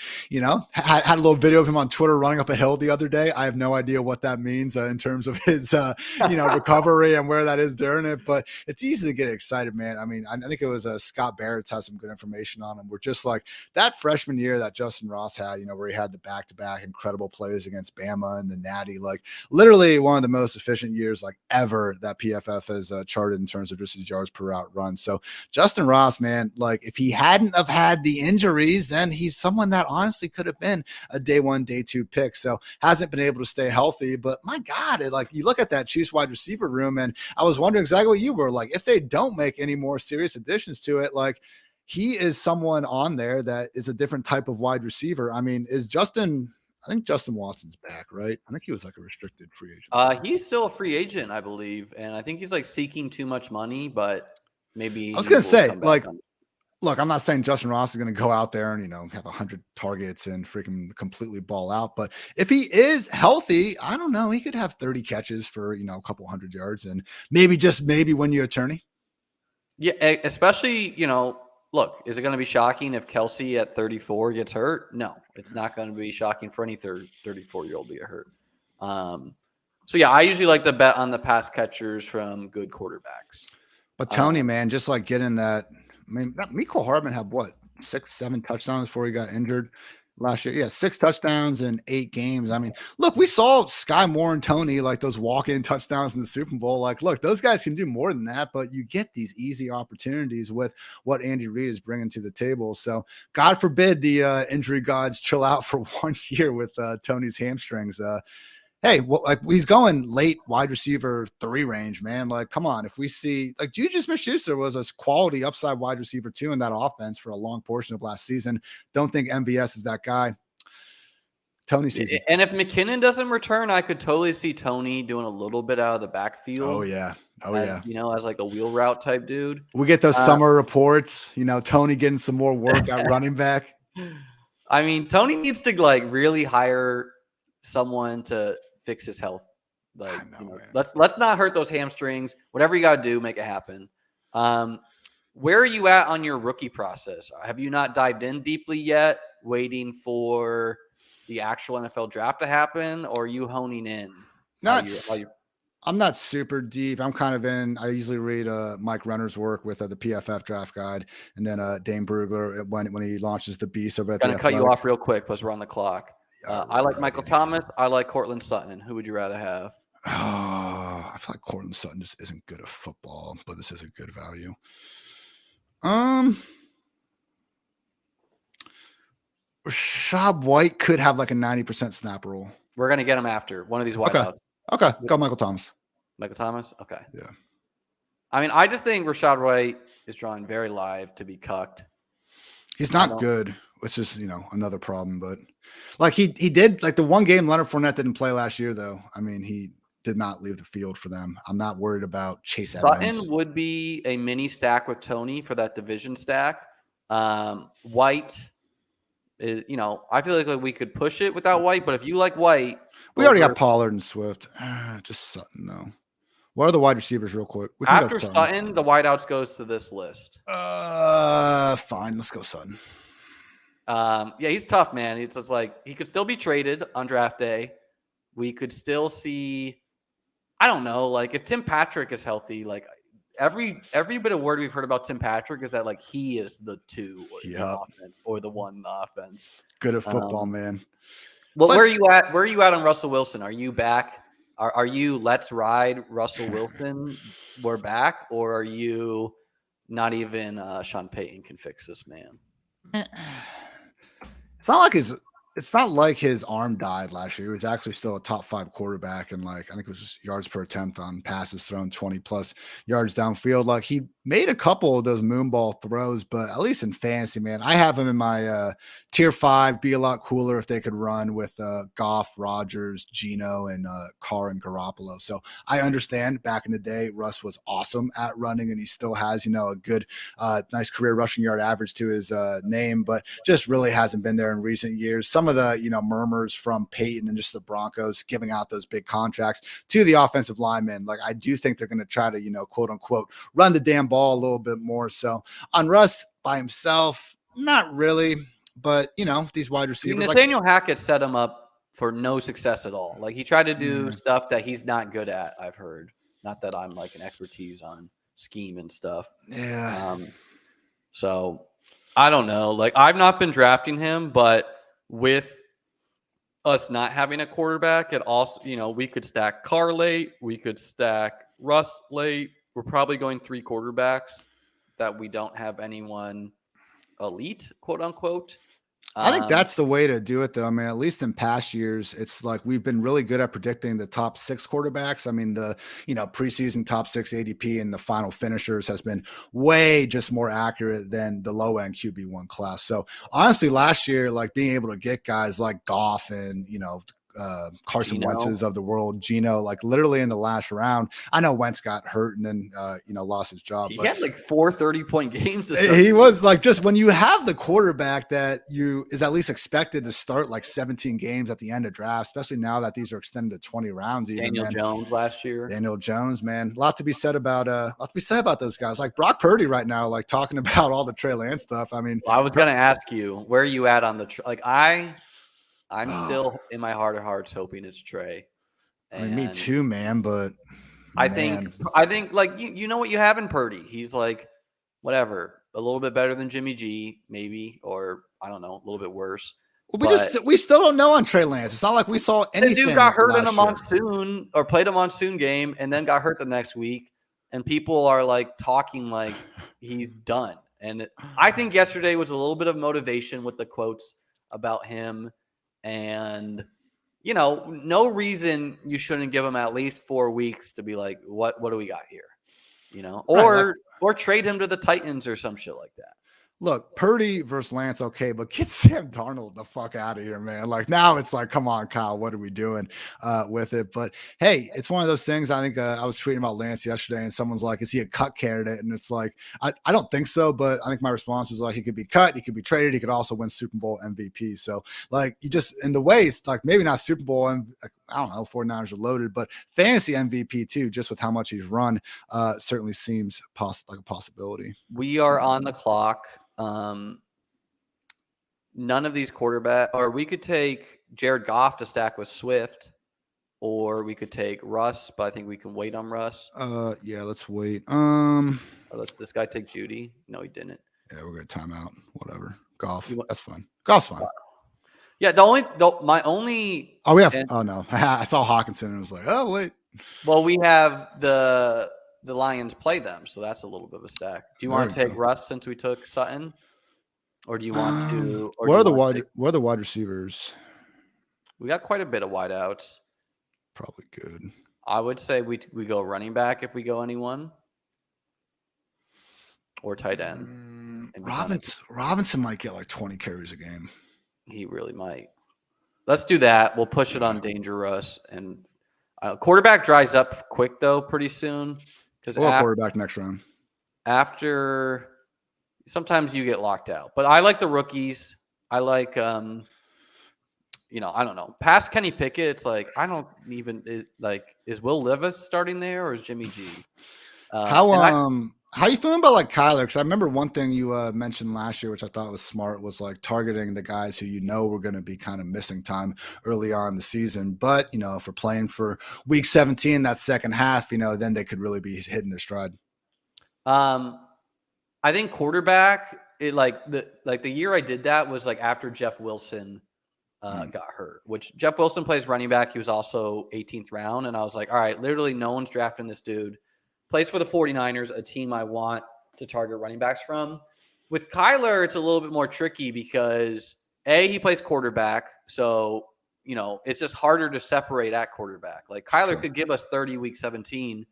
had a little video of him on Twitter running up a hill the other day. I have no idea what that means in terms of his recovery and where that is during it, but it's easy to get excited, man. I mean, I think it was Scott Barrett's has some good information on him. We're just like that freshman year that Justin Ross had, where he had the back-to-back incredible plays against Bama and the Natty, like literally one of the most efficient years like ever that PFF has charted in terms of just his yards per route run. So Justin Ross, man, like if he hadn't have had the injuries, then he's someone that honestly could have been a day 1, day 2 pick. So hasn't been able to stay healthy, but my God, you look at that Chiefs wide receiver room, and I was wondering exactly what you were like, if they don't make any more serious additions to it, like he is someone on there that is a different type of wide receiver. I mean, I think Justin Watson's back, right? I think he was like a restricted free agent. He's still a free agent, I believe, and I think he's like seeking too much money, but maybe I was going to say, like, look, I'm not saying Justin Ross is going to go out there and, have 100 targets and freaking completely ball out, but if he is healthy, I don't know, he could have 30 catches for, a couple hundred yards, and maybe win you a tourney. Yeah, especially, look, is it going to be shocking if Kelce at 34 gets hurt? No, it's not going to be shocking for any 34-year-old to get hurt. So, yeah, I usually like to bet on the pass catchers from good quarterbacks. But Tony, man, just like getting that. I mean, Mecole Hardman had what, 6-7 touchdowns before he got injured last year? Yeah, 6 touchdowns in 8 games. I mean, look, we saw Sky Moore and Tony, like those walk-in touchdowns in the Super Bowl. Like, look, those guys can do more than that, but you get these easy opportunities with what Andy Reid is bringing to the table. So God forbid the injury gods chill out for 1 year with Tony's hamstrings. Hey, well, like he's going late wide receiver 3 range, man. Like, come on. If we see like Juju Smith-Schuster was a quality upside wide receiver 2 in that offense for a long portion of last season. Don't think MVS is that guy. Tony season. And if McKinnon doesn't return, I could totally see Tony doing a little bit out of the backfield. Oh yeah. As like a wheel route type dude. We get those summer reports, Tony getting some more work at running back. I mean, Tony needs to like really hire someone to fix his health. Like, let's not hurt those hamstrings. Whatever you got to do, make it happen. Where are you at on your rookie process? Have you not dived in deeply yet, waiting for the actual NFL draft to happen, or are you honing in? I'm not super deep. I'm kind of in. I usually read Mike Renner's work with the PFF draft guide, and then Dane Brugler when he launches the beast over at Gonna cut you off real quick because we're on the clock. I like Michael Thomas. I like Cortland Sutton. Who would you rather have? I feel like Cortland Sutton just isn't good at football, but this is a good value. Rashad White could have like a 90% snap rule. We're going to get him after one of these wideouts. Okay. Go Michael Thomas. Michael Thomas? Okay. Yeah. I mean, I just think Rashad White is drawing very live to be cucked. He's not good. It's just, another problem. But like he did, like the one game Leonard Fournette didn't play last year, though. I mean, he did not leave the field for them. I'm not worried about Chase Edmonds. Sutton would be a mini stack with Tony for that division stack. White is, I feel like we could push it without White, but if you like White. We already got Pollard and Swift. Just Sutton, though. What are the wide receivers real quick? After Sutton, the wideouts goes to this list. Fine. Let's go Sutton. Yeah, he's tough, man. It's just like he could still be traded on draft day. We could still see, I don't know, like if Tim Patrick is healthy, like every bit of word we've heard about Tim Patrick is that like he is the 2 in the offense or the 1 in the offense. Good at football, man. Well, where are you at? Where are you at on Russell Wilson? Are you back Are you let's ride Russell Wilson? We're back, or are you not even Sean Payton can fix this man? It's not like his arm died last year. He was actually still a top 5 quarterback, and like I think it was just yards per attempt on passes thrown, 20 plus yards downfield. Like he made a couple of those moonball throws, but at least in fantasy, man, I have him in my tier 5. Be a lot cooler if they could run with Goff, Rodgers, Geno, and Carr and Garoppolo. So I understand back in the day, Russ was awesome at running, and he still has, a good, nice career rushing yard average to his name, but just really hasn't been there in recent years. Some of the, murmurs from Peyton and just the Broncos giving out those big contracts to the offensive linemen. Like, I do think they're going to try to, quote unquote, run the damn ball a little bit more. So on Russ by himself, not really, but these wide receivers. Nathaniel Hackett set him up for no success at all. Like he tried to do stuff that he's not good at. I've heard, not that I'm like an expertise on scheme and stuff. Yeah. So I don't know. Like I've not been drafting him, but with us not having a quarterback, it also, we could stack Carr late, we could stack Russ late. We're probably going 3 quarterbacks that we don't have anyone elite, quote unquote. I think that's the way to do it, though. I mean, at least in past years, it's like we've been really good at predicting the top 6 quarterbacks. I mean, the preseason top 6 ADP and the final finishers has been way just more accurate than the low end QB1 class. So honestly, last year, like being able to get guys like Goff and Carson Wentz's of the world, Geno, like literally in the last round. I know Wentz got hurt and then lost his job. He had like 4 30-point games. He was like, just when you have the quarterback that is at least expected to start like 17 games at the end of draft, especially now that these are extended to 20 rounds. Daniel Jones last year. Daniel Jones, man, a lot to be said about those guys. Like Brock Purdy right now, like talking about all the Trey Lance stuff. I mean, I was gonna ask you, where are you at on the I'm still in my heart of hearts hoping it's Trey. I mean, me too, man. But I think like you know what you have in Purdy. He's like whatever, a little bit better than Jimmy G, maybe, or I don't know, a little bit worse. We still don't know on Trey Lance. It's not like we saw anything. The dude got hurt in a monsoon or played a monsoon game and then got hurt the next week, and people are like talking like he's done. And I think yesterday was a little bit of motivation with the quotes about him. And, no reason you shouldn't give him at least 4 weeks to be like, what do we got here? Or trade him to the Titans or some shit like that. Look, Purdy versus Lance, okay, but get Sam Darnold the fuck out of here, man. Like now it's like, come on, Kyle, what are we doing with it? But hey, it's one of those things. I think I was tweeting about Lance yesterday and someone's like, is he a cut candidate? And it's like, I don't think so, but I think my response was like, he could be cut, he could be traded, he could also win Super Bowl MVP. So like you just, in the ways, like maybe not Super Bowl, I don't know, 49ers are loaded, but fantasy MVP too, just with how much he's run, certainly seems like a possibility. We are on the clock. None of these or we could take Jared Goff to stack with Swift, or we could take Russ, but I think we can wait on Russ. Yeah, let's wait. Let's this guy take Judy. No, he didn't. Yeah, we're gonna time out. Whatever. Goff. That's fine. Goff's fine. Yeah, my only. Oh, we have. Oh no, I saw Hawkinson and was like, oh wait. Well, we have the Lions play them, so that's a little bit of a stack. Do you want to take Russ since we took Sutton, or do you want to? Or what are the wide receivers? We got quite a bit of wideouts. Probably good. I would say we go running back if we go anyone, or tight end. Robinson might get like 20 carries a game. He really might. Let's do that. We'll push it on Danger Russ, and quarterback dries up quick though, pretty soon. Because quarterback next round. After, sometimes you get locked out. But I like the rookies. I like, I don't know. Past Kenny Pickett, it's like I don't even is Will Levis starting there or is Jimmy G? How you feeling about like Kyler? Because I remember one thing you mentioned last year, which I thought was smart, was like targeting the guys who were going to be kind of missing time early on in the season. But if we're playing for week 17, that second half, then they could really be hitting their stride. I think quarterback, the year I did that was like after Jeff Wilson got hurt, which Jeff Wilson plays running back. He was also 18th round. And I was like, all right, literally no one's drafting this dude. Plays for the 49ers, a team I want to target running backs from. With Kyler, it's a little bit more tricky because he plays quarterback. So, it's just harder to separate at quarterback. Like Kyler could give us 30 week 17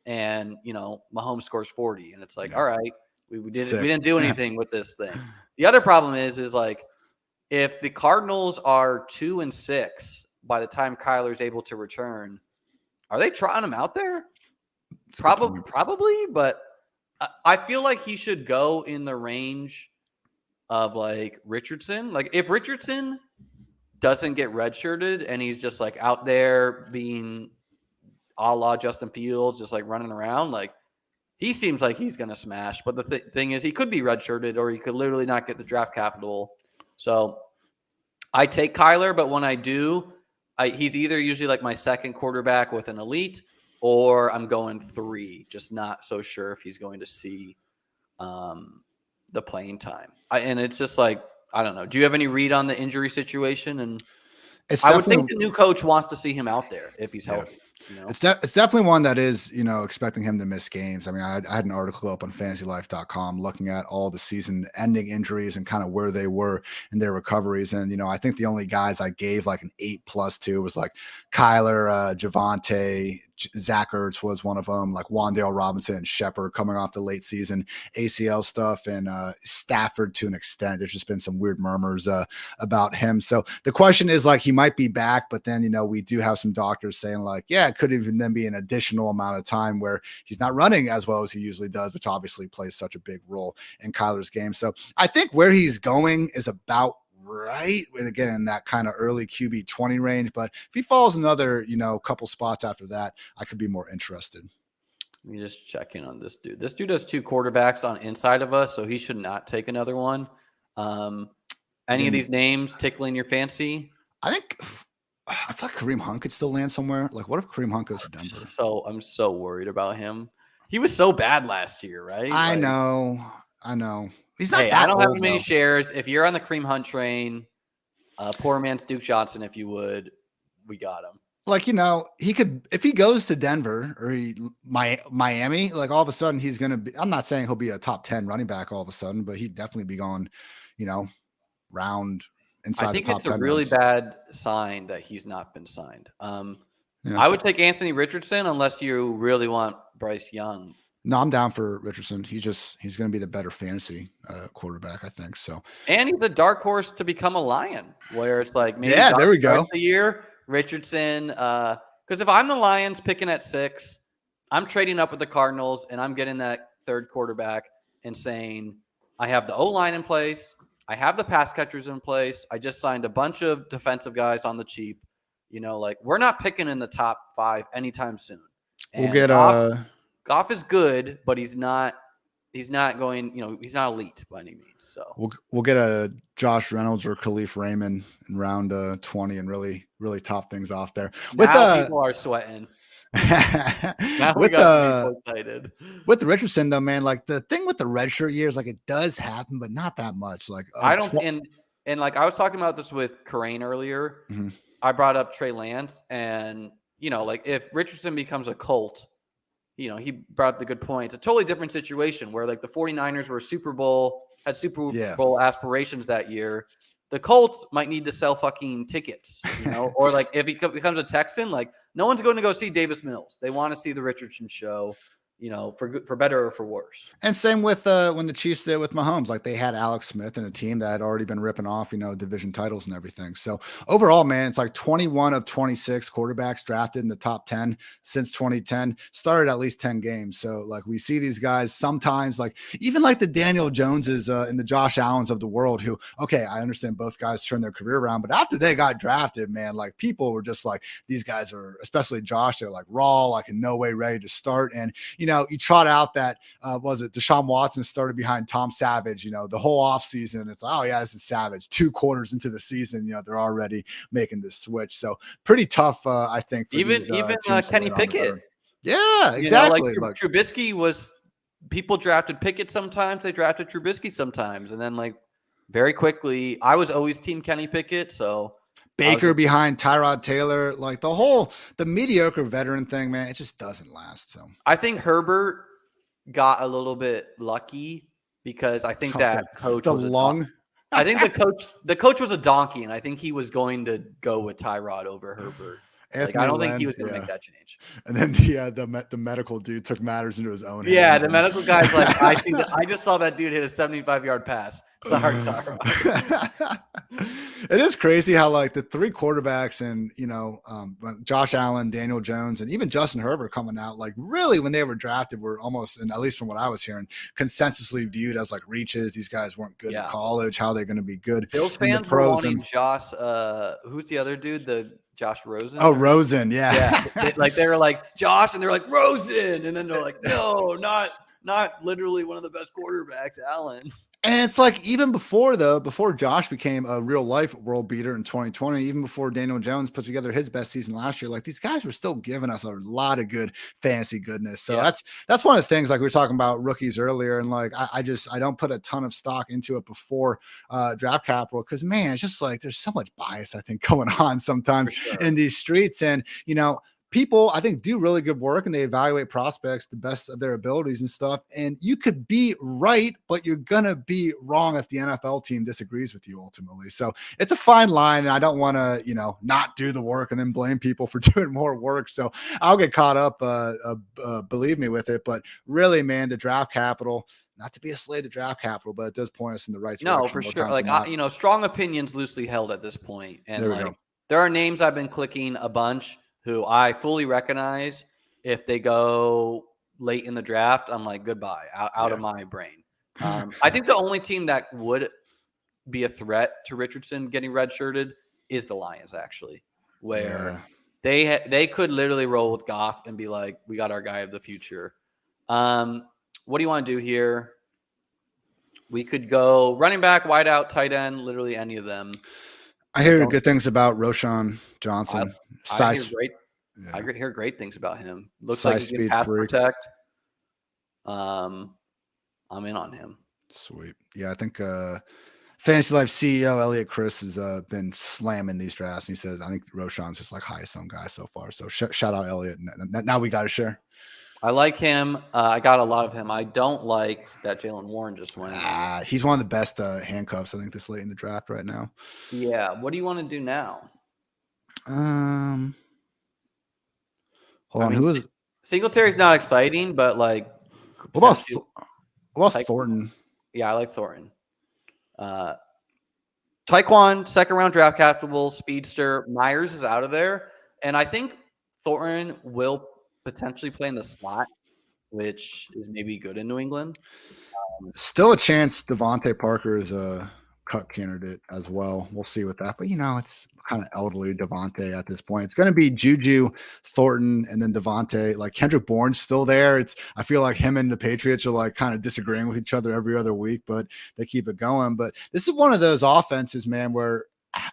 and, Mahomes scores 40. And it's like, all right, we didn't do anything with this thing. The other problem is like, if the Cardinals are 2-6 by the time Kyler's able to return, are they trotting him out there? Probably, but I feel like he should go in the range of like Richardson. Like if Richardson doesn't get redshirted and he's just like out there being a la Justin Fields, just like running around, like he seems like he's going to smash. But the thing is, he could be redshirted or he could literally not get the draft capital. So I take Kyler, but when I do, he's either usually like my second quarterback with an elite, or I'm going 3, just not so sure if he's going to see the playing time. And it's just like, I don't know. Do you have any read on the injury situation? And I would think the new coach wants to see him out there if he's healthy. It's definitely one that is, expecting him to miss games. I mean, I had an article up on fantasylife.com looking at all the season ending injuries and kind of where they were in their recoveries. And, I think the only guys I gave like an 8+ to was like Kyler, Javonte, Zach Ertz was one of them, like Wan'Dale Robinson and Shepard coming off the late season ACL stuff, and Stafford to an extent. There's just been some weird murmurs about him. So the question is like, he might be back, but then, we do have some doctors saying like, yeah, it could even then be an additional amount of time where he's not running as well as he usually does, which obviously plays such a big role in Kyler's game. So I think where he's going is about right, with again in that kind of early QB 20 range. But if he falls another, couple spots after that, I could be more interested. Let me just check in on this dude. This dude has 2 quarterbacks on inside of us, so he should not take another one. Any of these names tickling your fancy? I feel like Kareem Hunt could still land somewhere. Like, what if Kareem Hunt goes to Denver? So I'm so worried about him. He was so bad last year, right? I know. He's not that I don't old, have many shares. If you're on the Kareem Hunt train, poor man's Duke Johnson, if you would, we got him. Like, he could, if he goes to Denver or Miami, like all of a sudden he's going to be, I'm not saying he'll be a top 10 running back all of a sudden, but he'd definitely be going, round inside I think the top it's a 10 really rounds. Bad sign that he's not been signed. I would take Anthony Richardson unless you really want Bryce Young. No, I'm down for Richardson. He's going to be the better fantasy quarterback, I think. So, and he's a dark horse to become a Lion, where it's like maybe there we go. The year Richardson, because if I'm the Lions picking at 6, I'm trading up with the Cardinals and I'm getting that third quarterback and saying I have the O-line in place, I have the pass catchers in place, I just signed a bunch of defensive guys on the cheap. Like we're not picking in the top 5 anytime soon. And we'll get Goff is good, but he's not going, he's not elite by any means. So we'll get a Josh Reynolds or Khalif Raymond in round 20 and really, really top things off there. Now people are sweating. Now we got people excited. With Richardson though, man, like the thing with the redshirt years, like it does happen, but not that much. Like I don't and like I was talking about this with Karain earlier. Mm-hmm. I brought up Trey Lance, and like if Richardson becomes a Colt, he brought up the good point. It's a totally different situation where like the 49ers were had Super Bowl aspirations that year. The Colts might need to sell fucking tickets, or like if he becomes a Texan, like no one's going to go see Davis Mills. They want to see the Richardson show, for better or for worse. And same with when the Chiefs did with Mahomes, like they had Alex Smith and a team that had already been ripping off, division titles and everything. So overall, man, it's like 21 of 26 quarterbacks drafted in the top 10 since 2010 started at least 10 games. So like we see these guys sometimes, like even like the Daniel Joneses and the Josh Allens of the world who, okay, I understand both guys turned their career around, but after they got drafted, man, like people were just like, these guys are, especially Josh, they're like raw, like in no way ready to start. And, you trot out that, was it Deshaun Watson started behind Tom Savage, the whole offseason. It's like, oh yeah, this is Savage. 2 quarters into the season, they're already making this switch. So pretty tough, I think. For even Kenny Pickett. Yeah, exactly. Like Trubisky was, people drafted Pickett sometimes. They drafted Trubisky sometimes. And then like very quickly, I was always team Kenny Pickett. So Baker behind Tyrod Taylor, like the mediocre veteran thing, man, it just doesn't last. So I think Herbert got a little bit lucky because I think that coach was I think the coach was a donkey, and I think he was going to go with Tyrod over Herbert. Like, I don't think he was going to make that change. And then the medical dude took matters into his own hands. Yeah, the medical guy's like, I just saw that dude hit a 75-yard pass. Sorry, Tyrod. It is crazy how like the three quarterbacks and Josh Allen, Daniel Jones, and even Justin Herbert coming out, like really when they were drafted were almost, and at least from what I was hearing, consensusly viewed as like reaches. These guys weren't good in college. How they're going to be good? Bills fans were wanting Josh. Who's the other dude? The Josh Rosen. Oh, Rosen, yeah. They were like Josh, and they're like Rosen, and then they're like, no, not literally one of the best quarterbacks, Allen. And it's like even before Josh became a real life world beater in 2020, even before Daniel Jones put together his best season last year, like these guys were still giving us a lot of good fantasy goodness. So that's one of the things, like we were talking about rookies earlier. And like, I don't put a ton of stock into it before draft capital. Cause man, it's just like, there's so much bias, I think, going on sometimes in these streets. And, people, I think, do really good work and they evaluate prospects the best of their abilities and stuff. And you could be right, but you're going to be wrong if the NFL team disagrees with you ultimately. So it's a fine line. And I don't want to, not do the work and then blame people for doing more work. So I'll get caught up, believe me, with it. But really, man, the draft capital, not to be a slave to draft capital, but it does point us in the right direction. No, for sure. Like, strong opinions loosely held at this point. And there are names I've been clicking a bunch who I fully recognize. If they go late in the draft, I'm like, goodbye, out of my brain. I think the only team that would be a threat to Richardson getting redshirted is the Lions, actually, where they could literally roll with Goff and be like, we got our guy of the future. What do you want to do here? We could go running back, wide out, tight end, literally any of them. I hear good things about Roshan Johnson. I hear great things about him. Looks like he can pass protect. I'm in on him. Sweet. Yeah, I think Fantasy Life CEO Elliot Chris has been slamming these drafts. And he says, I think Roshan's just like highest owned guy so far. So shout out Elliot. Now we got to share. I like him. I got a lot of him. I don't like that Jaylen Warren just went. He's one of the best handcuffs, I think, this late in the draft right now. Yeah. What do you want to do now? Hold on. Who is Singletary's not exciting, but like, what about Thornton? Yeah, I like Thornton. Tyquan, second round draft capital, speedster. Myers is out of there, and I think Thornton will potentially play in the slot, which is maybe good in New England. Still a chance Devontae Parker is a cut candidate as well. We'll see with that. But, it's kind of elderly Devontae at this point. It's going to be Juju, Thornton, and then Devontae. Like Kendrick Bourne's still there. I feel like him and the Patriots are like kind of disagreeing with each other every other week, but they keep it going. But this is one of those offenses, man, where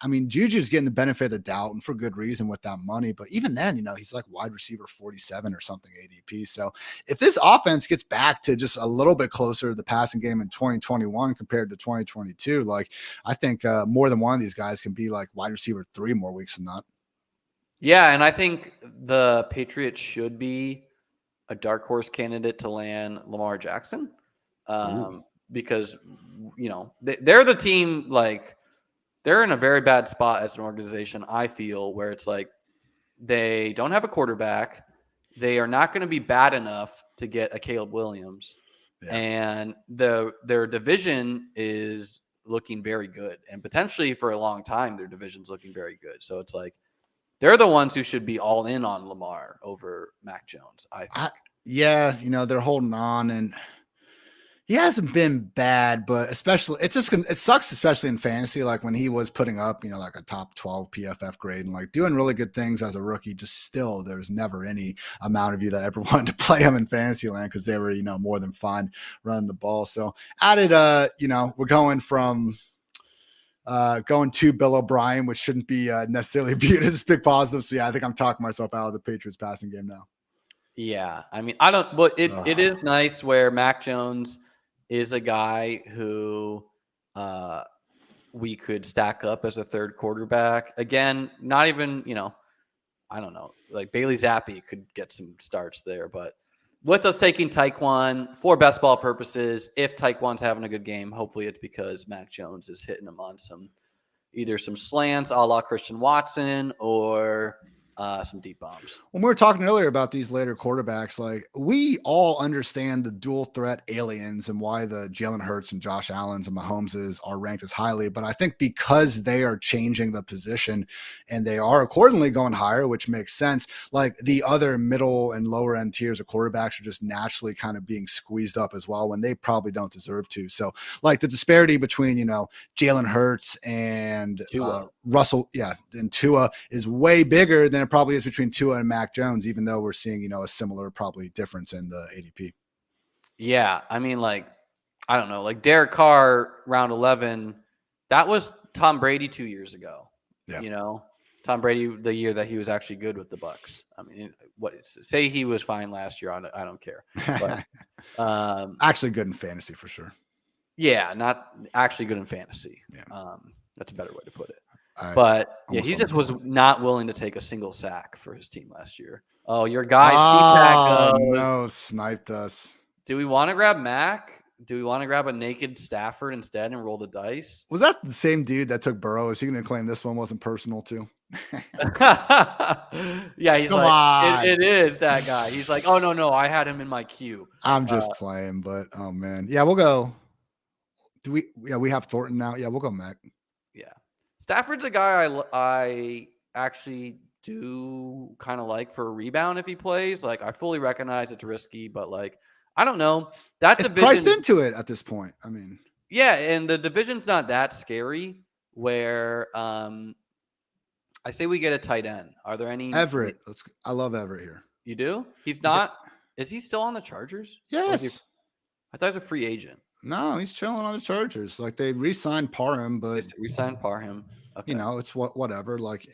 Juju's getting the benefit of the doubt and for good reason with that money. But even then, he's like wide receiver 47 or something ADP. So if this offense gets back to just a little bit closer to the passing game in 2021 compared to 2022, like I think more than one of these guys can be like wide receiver 3 more weeks than that. Yeah. And I think the Patriots should be a dark horse candidate to land Lamar Jackson because, they're the team, like, they're in a very bad spot as an organization, I feel, where it's like they don't have a quarterback. They are not going to be bad enough to get a Caleb Williams. Yeah. And their division is looking very good. And potentially for a long time, their division's looking very good. So it's like they're the ones who should be all in on Lamar over Mac Jones, I think. They're holding on, and he hasn't been bad, but especially it sucks, especially in fantasy. Like when he was putting up, like a top 12 PFF grade and like doing really good things as a rookie, just still there was never any amount of you that ever wanted to play him in fantasy land because they were, more than fine running the ball. So added, we're going from going to Bill O'Brien, which shouldn't be necessarily viewed as a big positive. So yeah, I think I'm talking myself out of the Patriots passing game now. Yeah, it is nice where Mac Jones is a guy who we could stack up as a third quarterback. Again, not even, I don't know, like Bailey Zappi could get some starts there, but with us taking Taekwon for best ball purposes, if Taekwon's having a good game, hopefully it's because Mac Jones is hitting him on either some slants a la Christian Watson or some deep bombs. When we were talking earlier about these later quarterbacks, like we all understand the dual threat aliens and why the Jalen Hurts and Josh Allens and Mahomeses are ranked as highly. But I think because they are changing the position and they are accordingly going higher, which makes sense, like the other middle and lower end tiers of quarterbacks are just naturally kind of being squeezed up as well when they probably don't deserve to. So like the disparity between, Jalen Hurts and Russell, and Tua is way bigger than it probably is between Tua and Mac Jones, even though we're seeing, a similar probably difference in the ADP. Yeah. I mean, like, I don't know, like Derek Carr, round 11, that was Tom Brady 2 years ago. Yeah. Tom Brady, the year that he was actually good with the Bucs. I mean, say he was fine last year. I don't care. But, actually good in fantasy for sure. Yeah, not actually good in fantasy. Yeah. That's a better way to put it. But yeah, he just was not willing to take a single sack for his team last year. Oh, your guy CPAC no, sniped us. Do we want to grab Mac? Do we want to grab a naked Stafford instead and roll the dice? Was that the same dude that took Burrow? Is he going to claim this one wasn't personal too? Yeah, he's Come like, it is that guy. He's like, oh no, I had him in my queue. I'm just playing, but oh man, yeah, we'll go. Do we? Yeah, we have Thornton now. Yeah, we'll go Mac. Yeah. Stafford's a guy I actually do kind of like for a rebound if he plays. Like, I fully recognize it's risky, but like, I don't know. That it's priced into it at this point. I mean, yeah, and the division's not that scary. Where I say we get a tight end. Are there any? Everett. I love Everett here. You do? He's not. Is he still on the Chargers? Yes. I thought he was a free agent. No, he's chilling on the Chargers. Like they re-signed Parham, but re-signed Parham. Okay. It's whatever. Like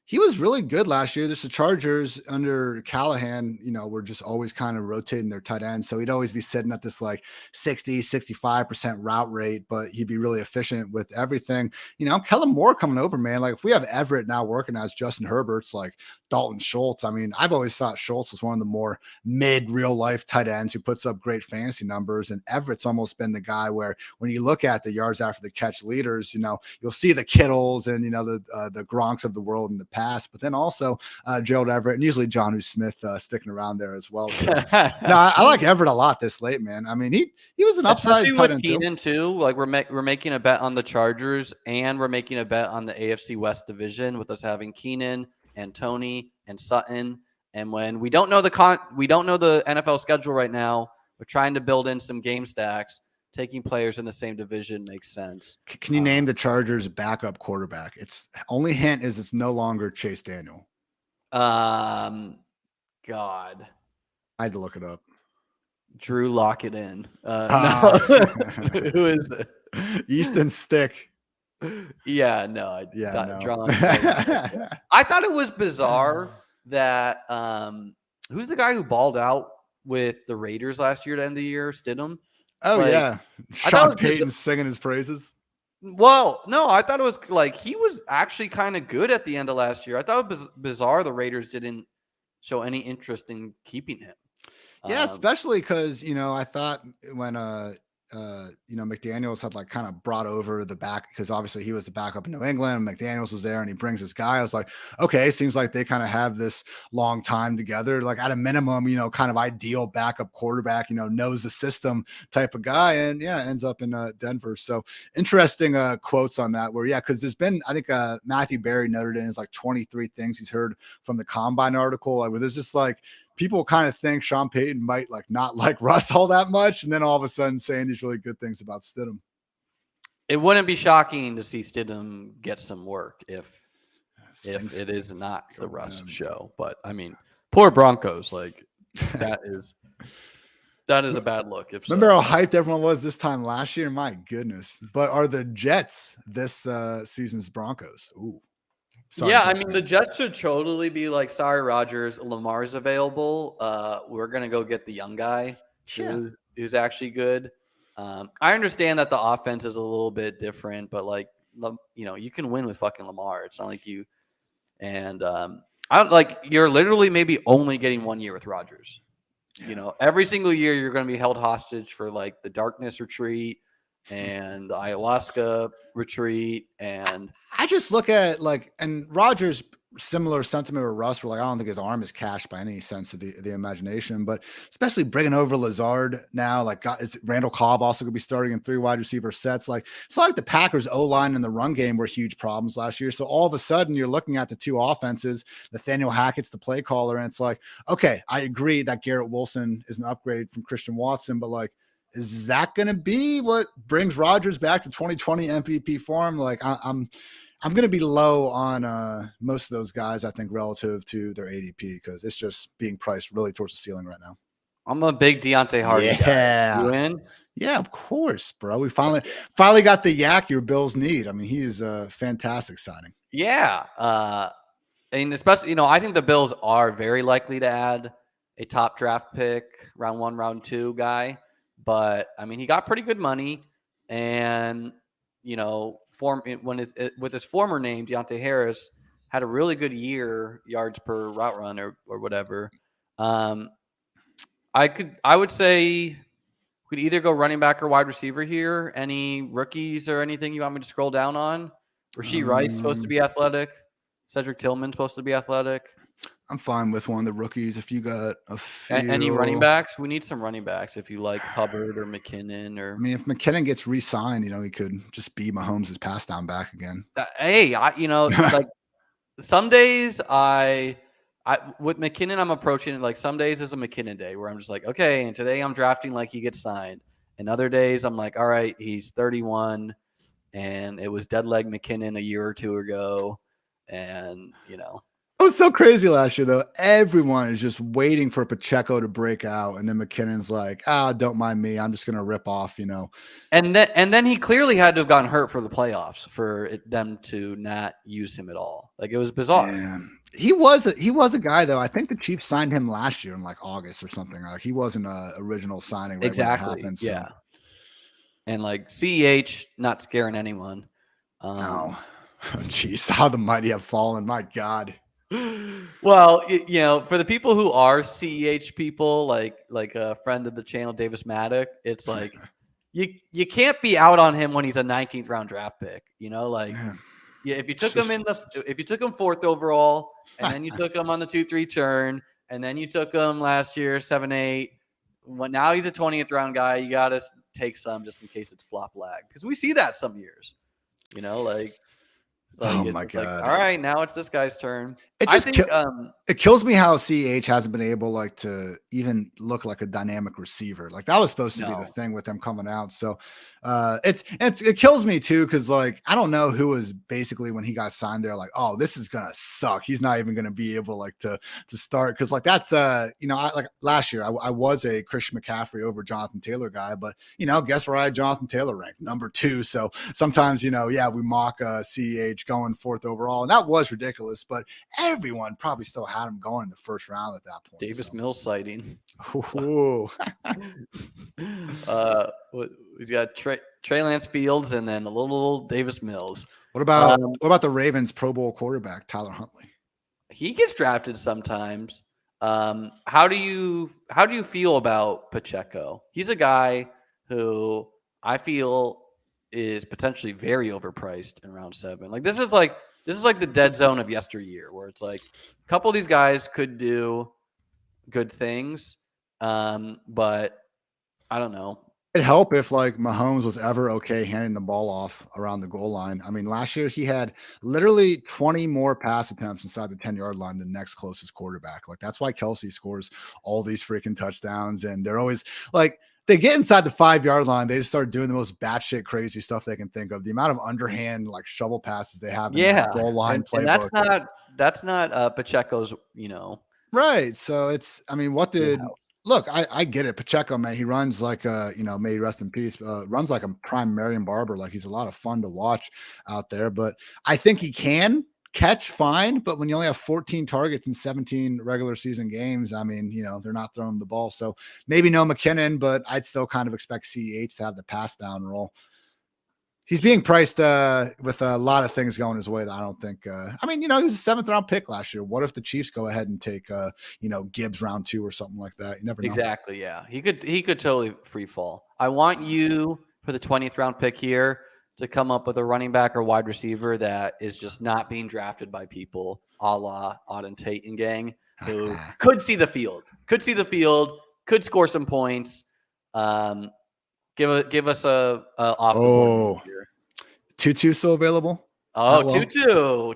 he was really good last year. Just the Chargers under Callahan, were just always kind of rotating their tight ends. So he'd always be sitting at this like 60, 65% route rate, but he'd be really efficient with everything. Kellen Moore coming over, man. Like if we have Everett now working as Justin Herbert's like Dalton Schultz. I mean, I've always thought Schultz was one of the more mid real life tight ends who puts up great fantasy numbers. And Everett's almost been the guy where when you look at the yards after the catch leaders, you'll see the Kittles and, the Gronks of the world in the past, but then also Gerald Everett and usually Jonnu Smith sticking around there as well. So, no, I like Everett a lot this late, man. I mean, he was an upside tight end Keenan too. Like we're making a bet on the Chargers and we're making a bet on the AFC West division with us having Keenan and Tony and Sutton. And when we don't know the NFL schedule right now, we're trying to build in some game stacks. Taking players in the same division makes sense. Can you name the Chargers backup quarterback? It's only hint is it's no longer Chase Daniel. God, I had to look it up. Drew Lock it in. No. Who is it? Easton Stick. Yeah, no. No. I thought it was bizarre that who's the guy who balled out with the Raiders last year to end the year? Stidham. Oh yeah, Sean Payton singing his praises. Well, no, I thought it was like he was actually kind of good at the end of last year. I thought it was bizarre the Raiders didn't show any interest in keeping him. Yeah, especially because I thought when McDaniels had like kind of brought over the back because obviously he was the backup in New England. McDaniels was there and he brings this guy. I was like, okay, seems like they kind of have this long time together. Like at a minimum, kind of ideal backup quarterback, knows the system type of guy. And yeah, ends up in Denver. So interesting quotes on that where, because there's been, I think Matthew Berry noted in his like 23 things he's heard from the Combine article, like where there's just like, people kind of think Sean Payton might like not like Russ all that much, and then all of a sudden saying these really good things about Stidham. It wouldn't be shocking to see Stidham get some work if it is not the Russ show. But I mean, poor Broncos, like that is a bad look. Remember how hyped everyone was this time last year? My goodness! But are the Jets this season's Broncos? Ooh. Sorry, I mean, the Jets should totally be like, sorry, Rodgers, Lamar's available. We're going to go get the young guy who's actually good. I understand that the offense is a little bit different, but like you can win with fucking Lamar. It's not like you and I don't like you're literally maybe only getting 1 year with Rodgers. Every single year you're going to be held hostage for like the darkness retreat and the ayahuasca retreat. And I just look at and Rodgers, similar sentiment with Russ, where I don't think his arm is cashed by any sense of the imagination, but especially bringing over Lazard now, is Randall Cobb also going to be starting in 3 wide receiver sets? It's not like the Packers O-line and the run game were huge problems last year. So all of a sudden you're looking at the 2 offenses, Nathaniel Hackett's the play caller. And it's like, okay, I agree that Garrett Wilson is an upgrade from Christian Watson, but is that going to be what brings Rodgers back to 2020 MVP form? I'm going to be low on most of those guys, I think, relative to their ADP, because it's just being priced really towards the ceiling right now. I'm a big Deontay Hardy guy. You in? Yeah, of course, bro. We finally got the yak your Bills need. I mean, he is a fantastic signing. Yeah. And especially, I think the Bills are very likely to add a top draft pick, round 1, round 2 guy. But, I mean, he got pretty good money. And, with his former name, Deontay Harris, had a really good year, yards per route run or whatever. I would say we could either go running back or wide receiver here. Any rookies or anything you want me to scroll down on? Rashee Rice supposed to be athletic. Cedric Tillman supposed to be athletic. I'm fine with one of the rookies. If you got a few. Any running backs? We need some running backs. If you like Hubbard or McKinnon or. I mean, if McKinnon gets re-signed, he could just be Mahomes' pass down back again. Hey, some days with McKinnon, I'm approaching it like some days is a McKinnon day where I'm just like, okay, and today I'm drafting like he gets signed. And other days I'm like, all right, he's 31 and it was dead leg McKinnon a year or 2 ago. And, It was so crazy last year, though. Everyone is just waiting for Pacheco to break out. And then McKinnon's like, don't mind me. I'm just going to rip off, And then he clearly had to have gotten hurt for the playoffs for them to not use him at all. It was bizarre. Yeah. He was a guy, though. I think the Chiefs signed him last year in August or something. He wasn't an original signing. Right exactly. When it happened, so. Yeah. And CEH not scaring anyone. No. Jeez, how the mighty have fallen. My God. Well, for the people who are CEH people, like a friend of the channel, Davis Maddock, it's like you can't be out on him when he's a 19th round draft pick. If you took him if you took him 4th overall, and then you took him on the 2-3 turn, and then you took him last year 7-8. Well, now he's a 20th round guy. You got to take some just in case it's flop lag, because we see that some years. Oh my God! All right, now it's this guy's turn. It kills me how CH hasn't been able to even look like a dynamic receiver. That was supposed to be the thing with him coming out. So it kills me too, because I don't know who was basically when he got signed there oh, this is gonna suck. He's not even gonna be able to start, because that's last year I was a Christian McCaffrey over Jonathan Taylor guy, but guess where I had Jonathan Taylor ranked? Number 2. So sometimes we mock CEH going 4th overall, and that was ridiculous, but everyone probably still had him going in the 1st round at that point. Davis Mills sighting. We've got Trey Lance Fields and then a little Davis Mills. What about the Ravens Pro Bowl quarterback Tyler Huntley? He gets drafted sometimes. How do you feel about Pacheco? He's a guy who I feel is potentially very overpriced in round 7. This is like the dead zone of yesteryear, where it's a couple of these guys could do good things, but I don't know. It'd help if Mahomes was ever okay handing the ball off around the goal line. I mean, last year he had literally 20 more pass attempts inside the 10-yard line than the next closest quarterback. That's why Kelsey scores all these freaking touchdowns, and they're always they get inside the 5-yard line, they just start doing the most batshit crazy stuff they can think of. The amount of underhand shovel passes they have in the goal line playbook. And that's not Pacheco's, Right. So what did look, I get it. Pacheco, man, he runs may he rest in peace, runs like a prime Marion Barber. He's a lot of fun to watch out there, but I think he can catch fine. But when you only have 14 targets in 17 regular season games, they're not throwing the ball. So maybe no McKinnon, but I'd still kind of expect CEH to have the pass down role. He's being priced with a lot of things going his way that I don't think. I mean, he was a 7th round pick last year. What if the Chiefs go ahead and take, Gibbs round 2 or something like that? You never know. Exactly. Yeah, he could totally free fall. I want you for the 20th round pick here to come up with a running back or wide receiver that is just not being drafted by people, a la Auden Tate and gang, who could see the field, could score some points. Give us a off the board here. Tutu still available? Oh, Tutu.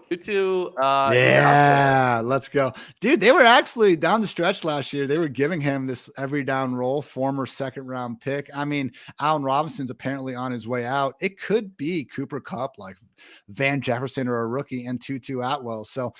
Yeah, let's go. Dude, they were actually down the stretch last year. They were giving him this every down role, former 2nd round pick. I mean, Allen Robinson's apparently on his way out. It could be Cooper Kupp, like Van Jefferson or a rookie, and Tutu Atwell. So,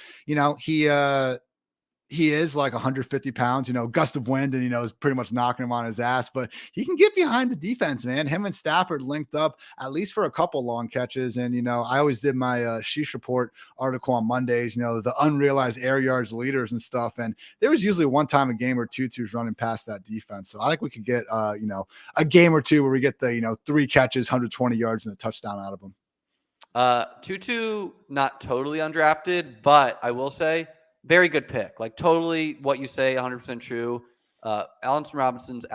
he is like 150 pounds, gust of wind, and, is pretty much knocking him on his ass, but he can get behind the defense, man. Him and Stafford linked up at least for a couple long catches. And, I always did my Sheesh Report article on Mondays, the unrealized air yards leaders and stuff. And there was usually one time a game where Tutu's running past that defense. So I think we could get, a game or two where we get the, 3 catches, 120 yards and a touchdown out of them. Tutu, not totally undrafted, but I will say, very good pick. Like totally what you say, 100% true. Allen Robinson's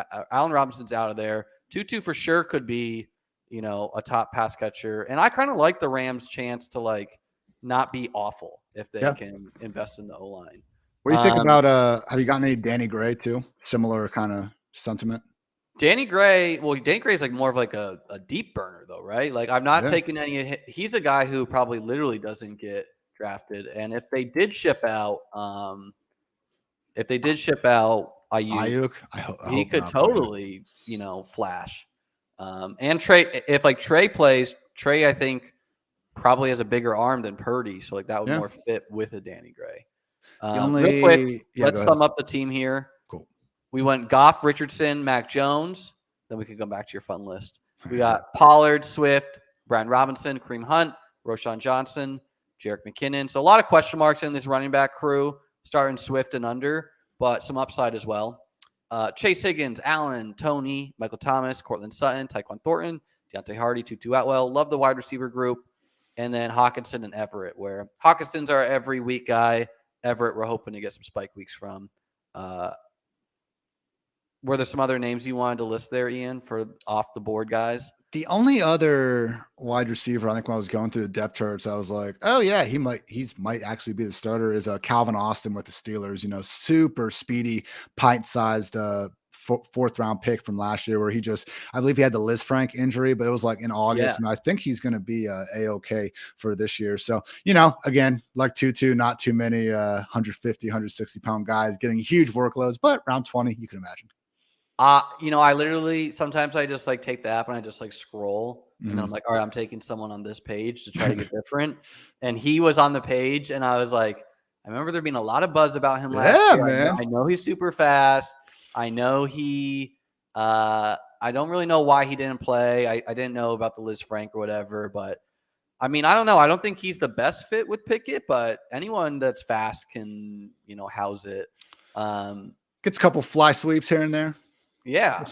out of there. Tutu for sure could be, a top pass catcher. And I kind of like the Rams' chance to like not be awful if they can invest in the O-line. What do you think about have you gotten any Danny Gray too? Similar kind of sentiment. Danny Gray is like more of like a deep burner though, right? Like I'm not taking any. He's a guy who probably literally doesn't get drafted, and if they did ship out Ayuk, he could totally, flash. And Trey, if like Trey plays, I think probably has a bigger arm than Purdy, so like that would more fit with a Danny Gray. Real quick, let's sum up the team here. Cool. We went Goff, Richardson, Mac Jones. Then we can go back to your fun list. We got Pollard, Swift, Brian Robinson, Kareem Hunt, Roshan Johnson, Jerick McKinnon. So a lot of question marks in this running back crew, starting Swift and under, but some upside as well. Chase Higgins, Allen, Tony, Michael Thomas, Cortland Sutton, Tyquan Thornton, Deontay Hardy, Tutu Atwell. Love the wide receiver group. And then Hawkinson and Everett, where Hawkinson's our every week guy. Everett, we're hoping to get some spike weeks from. Were there some other names you wanted to list there, Ian, for off the board guys? The only other wide receiver, I think when I was going through the depth charts, I was like, oh yeah, he might actually be the starter, is Calvin Austin with the Steelers, super speedy, pint-sized 4th round pick from last year where I believe he had the Liz Frank injury, but it was like in August. And I think he's going to be A-okay for this year. So, again, like Tutu, not too many 150, 160 pound guys getting huge workloads, but round 20, you can imagine. I literally sometimes I just like take the app and I just like scroll and then I'm like, all right, I'm taking someone on this page to try to get different. And he was on the page and I was like, I remember there being a lot of buzz about him last year. Man. I know he's super fast. I know I don't really know why he didn't play. I didn't know about the Liz Frank or whatever, but I mean, I don't know. I don't think he's the best fit with Pickett, but anyone that's fast can, house it. Gets a couple fly sweeps here and there. Yeah.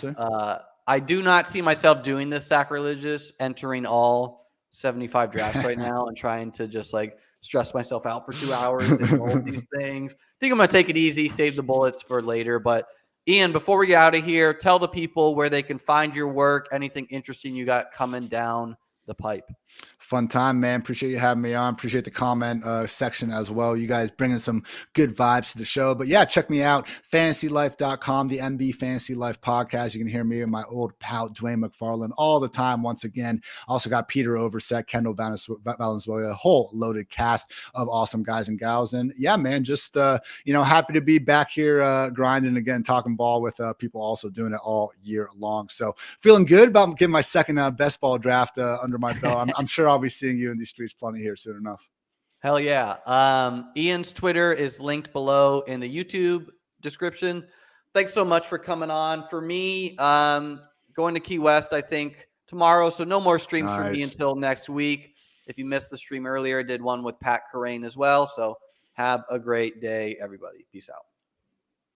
I do not see myself doing this sacrilegious, entering all 75 drafts right now and trying to just like stress myself out for 2 hours and all these things. I think I'm going to take it easy, save the bullets for later. But Ian, before we get out of here, tell the people where they can find your work, anything interesting you got coming down the pipe. Fun time, man. Appreciate you having me on. Appreciate the comment section as well. You guys bringing some good vibes to the show. But yeah, check me out. FantasyLife.com, the MB Fantasy Life podcast. You can hear me and my old pal, Dwayne McFarland, all the time. Once again, also got Peter Overset, Kendall Valenzuela, a whole loaded cast of awesome guys and gals. And yeah, man, just, happy to be back here grinding again, talking ball with people also doing it all year long. So feeling good about getting my second best ball draft under my belt. I'm sure I'll be seeing you in these streets plenty here soon enough. Hell yeah. Ian's Twitter is linked below in the YouTube description. Thanks so much for coming on. For me, going to Key West, I think tomorrow. So no more streams for me until next week. If you missed the stream earlier, I did one with Pat Corain as well. So have a great day, everybody. Peace out.